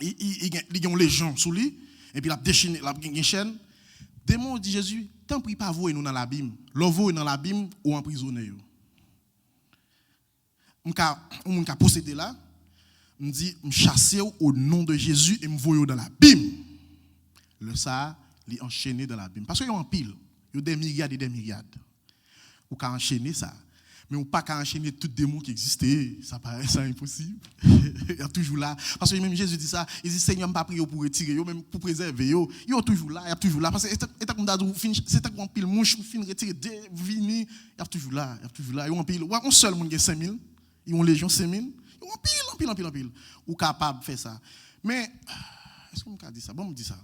il y a une légion sous lui, et puis il a déchaîné, il a une chaîne. Démon dit Jésus, tant pis pas vous nous dans l'abîme, l'envoie dans l'abîme ou emprisonner yo. On ka posséder là, me dit me chasser au nom de Jésus et me voyer dans l'abîme. Le ça, il est enchaîné dans l'abîme. Parce qu'il y a un pile, il y a des myriades et des myriades. Ou qu'à enchaîner ça. Mais on pas qu'à enchaîner tout démon qui existait. Ça paraît ça impossible. Il y a toujours là. Parce que même Jésus dit ça, il dit Seigneur, pas prier pour retirer, même pour préserver. Il y a toujours là, il y a toujours là. Parce que c'est un pile mouche, fin retirer, vini, il y a toujours là, il y a toujours là. Il y a un pile, on seul monde qui 5000, il y a une légion 5000, il y a un pile. Ou capable de faire ça. Mais, est-ce qu'on me dit ça? Bon, me dit ça.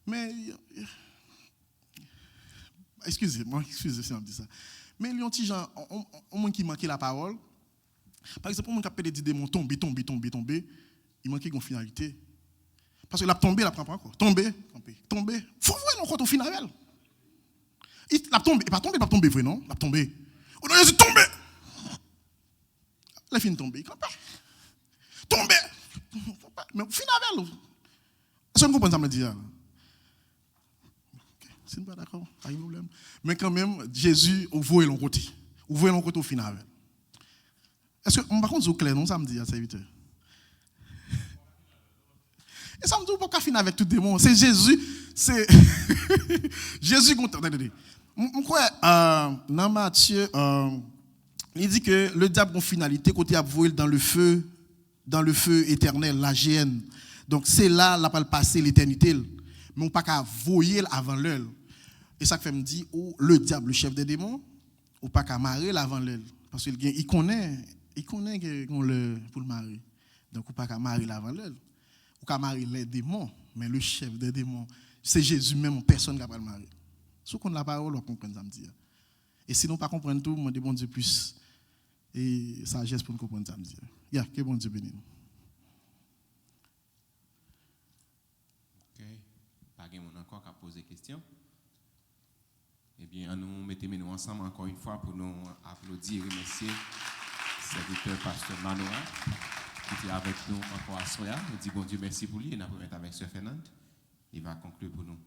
Mais, excusez-moi si on dit ça. Mais il y a un petit gens, on qui manque la parole. Par exemple, on qui dit démons tomber, il manque une finalité. Parce que la tomber, la prend pas encore. Tomber. Faut voir non quand on finit avec elle. La tomber, pas tomber vrai non, la tomber. On a dit tomber. La fin tomber, tomber. Mais finit avec elle. Est-ce que vous comprenez ça me dire? C'est pas d'accord, pas de problème. Mais quand même, Jésus, vous voyez l'autre côté. Vous voyez l'autre côté au final. Est-ce que, par contre, c'est clair, non, ça me dit, serviteur? Et ça me dit, vous ne pouvez pas finir avec tout démon. C'est Jésus, c'est. Jésus, attendez. Je crois, dans Matthieu, il dit que le diable a une finalité, côté à voyer dans le feu éternel, la géhenne. Donc, c'est là, la pas passer l'éternité. Mais on ne peut pas voyer avant l'heure. Et ça fait me dire, le diable, le chef des démons, on ne peut pas marier avant l'heure. Parce qu'il connaît qu'on le pour le marier. Donc on ne peut pas marier avant l'heure. On peut marier les démons, mais le chef des démons, c'est Jésus même, personne ne peut pas le marier. Si on a la parole, on comprend ça me dire. Et si on ne comprend pas tout, on demande bon Dieu plus. Et sagesse pour nous comprendre ça me dire. Que bon Dieu bénisse. Ok. Pas pas de monde encore qui a posé question. Eh bien, nous mettons ensemble encore une fois pour nous applaudir et remercier le serviteur pasteur Manoa qui est avec nous encore à soir. Nous disons bon Dieu merci pour lui et nous allons mettre avec Sœur Fernande. Il va conclure pour nous.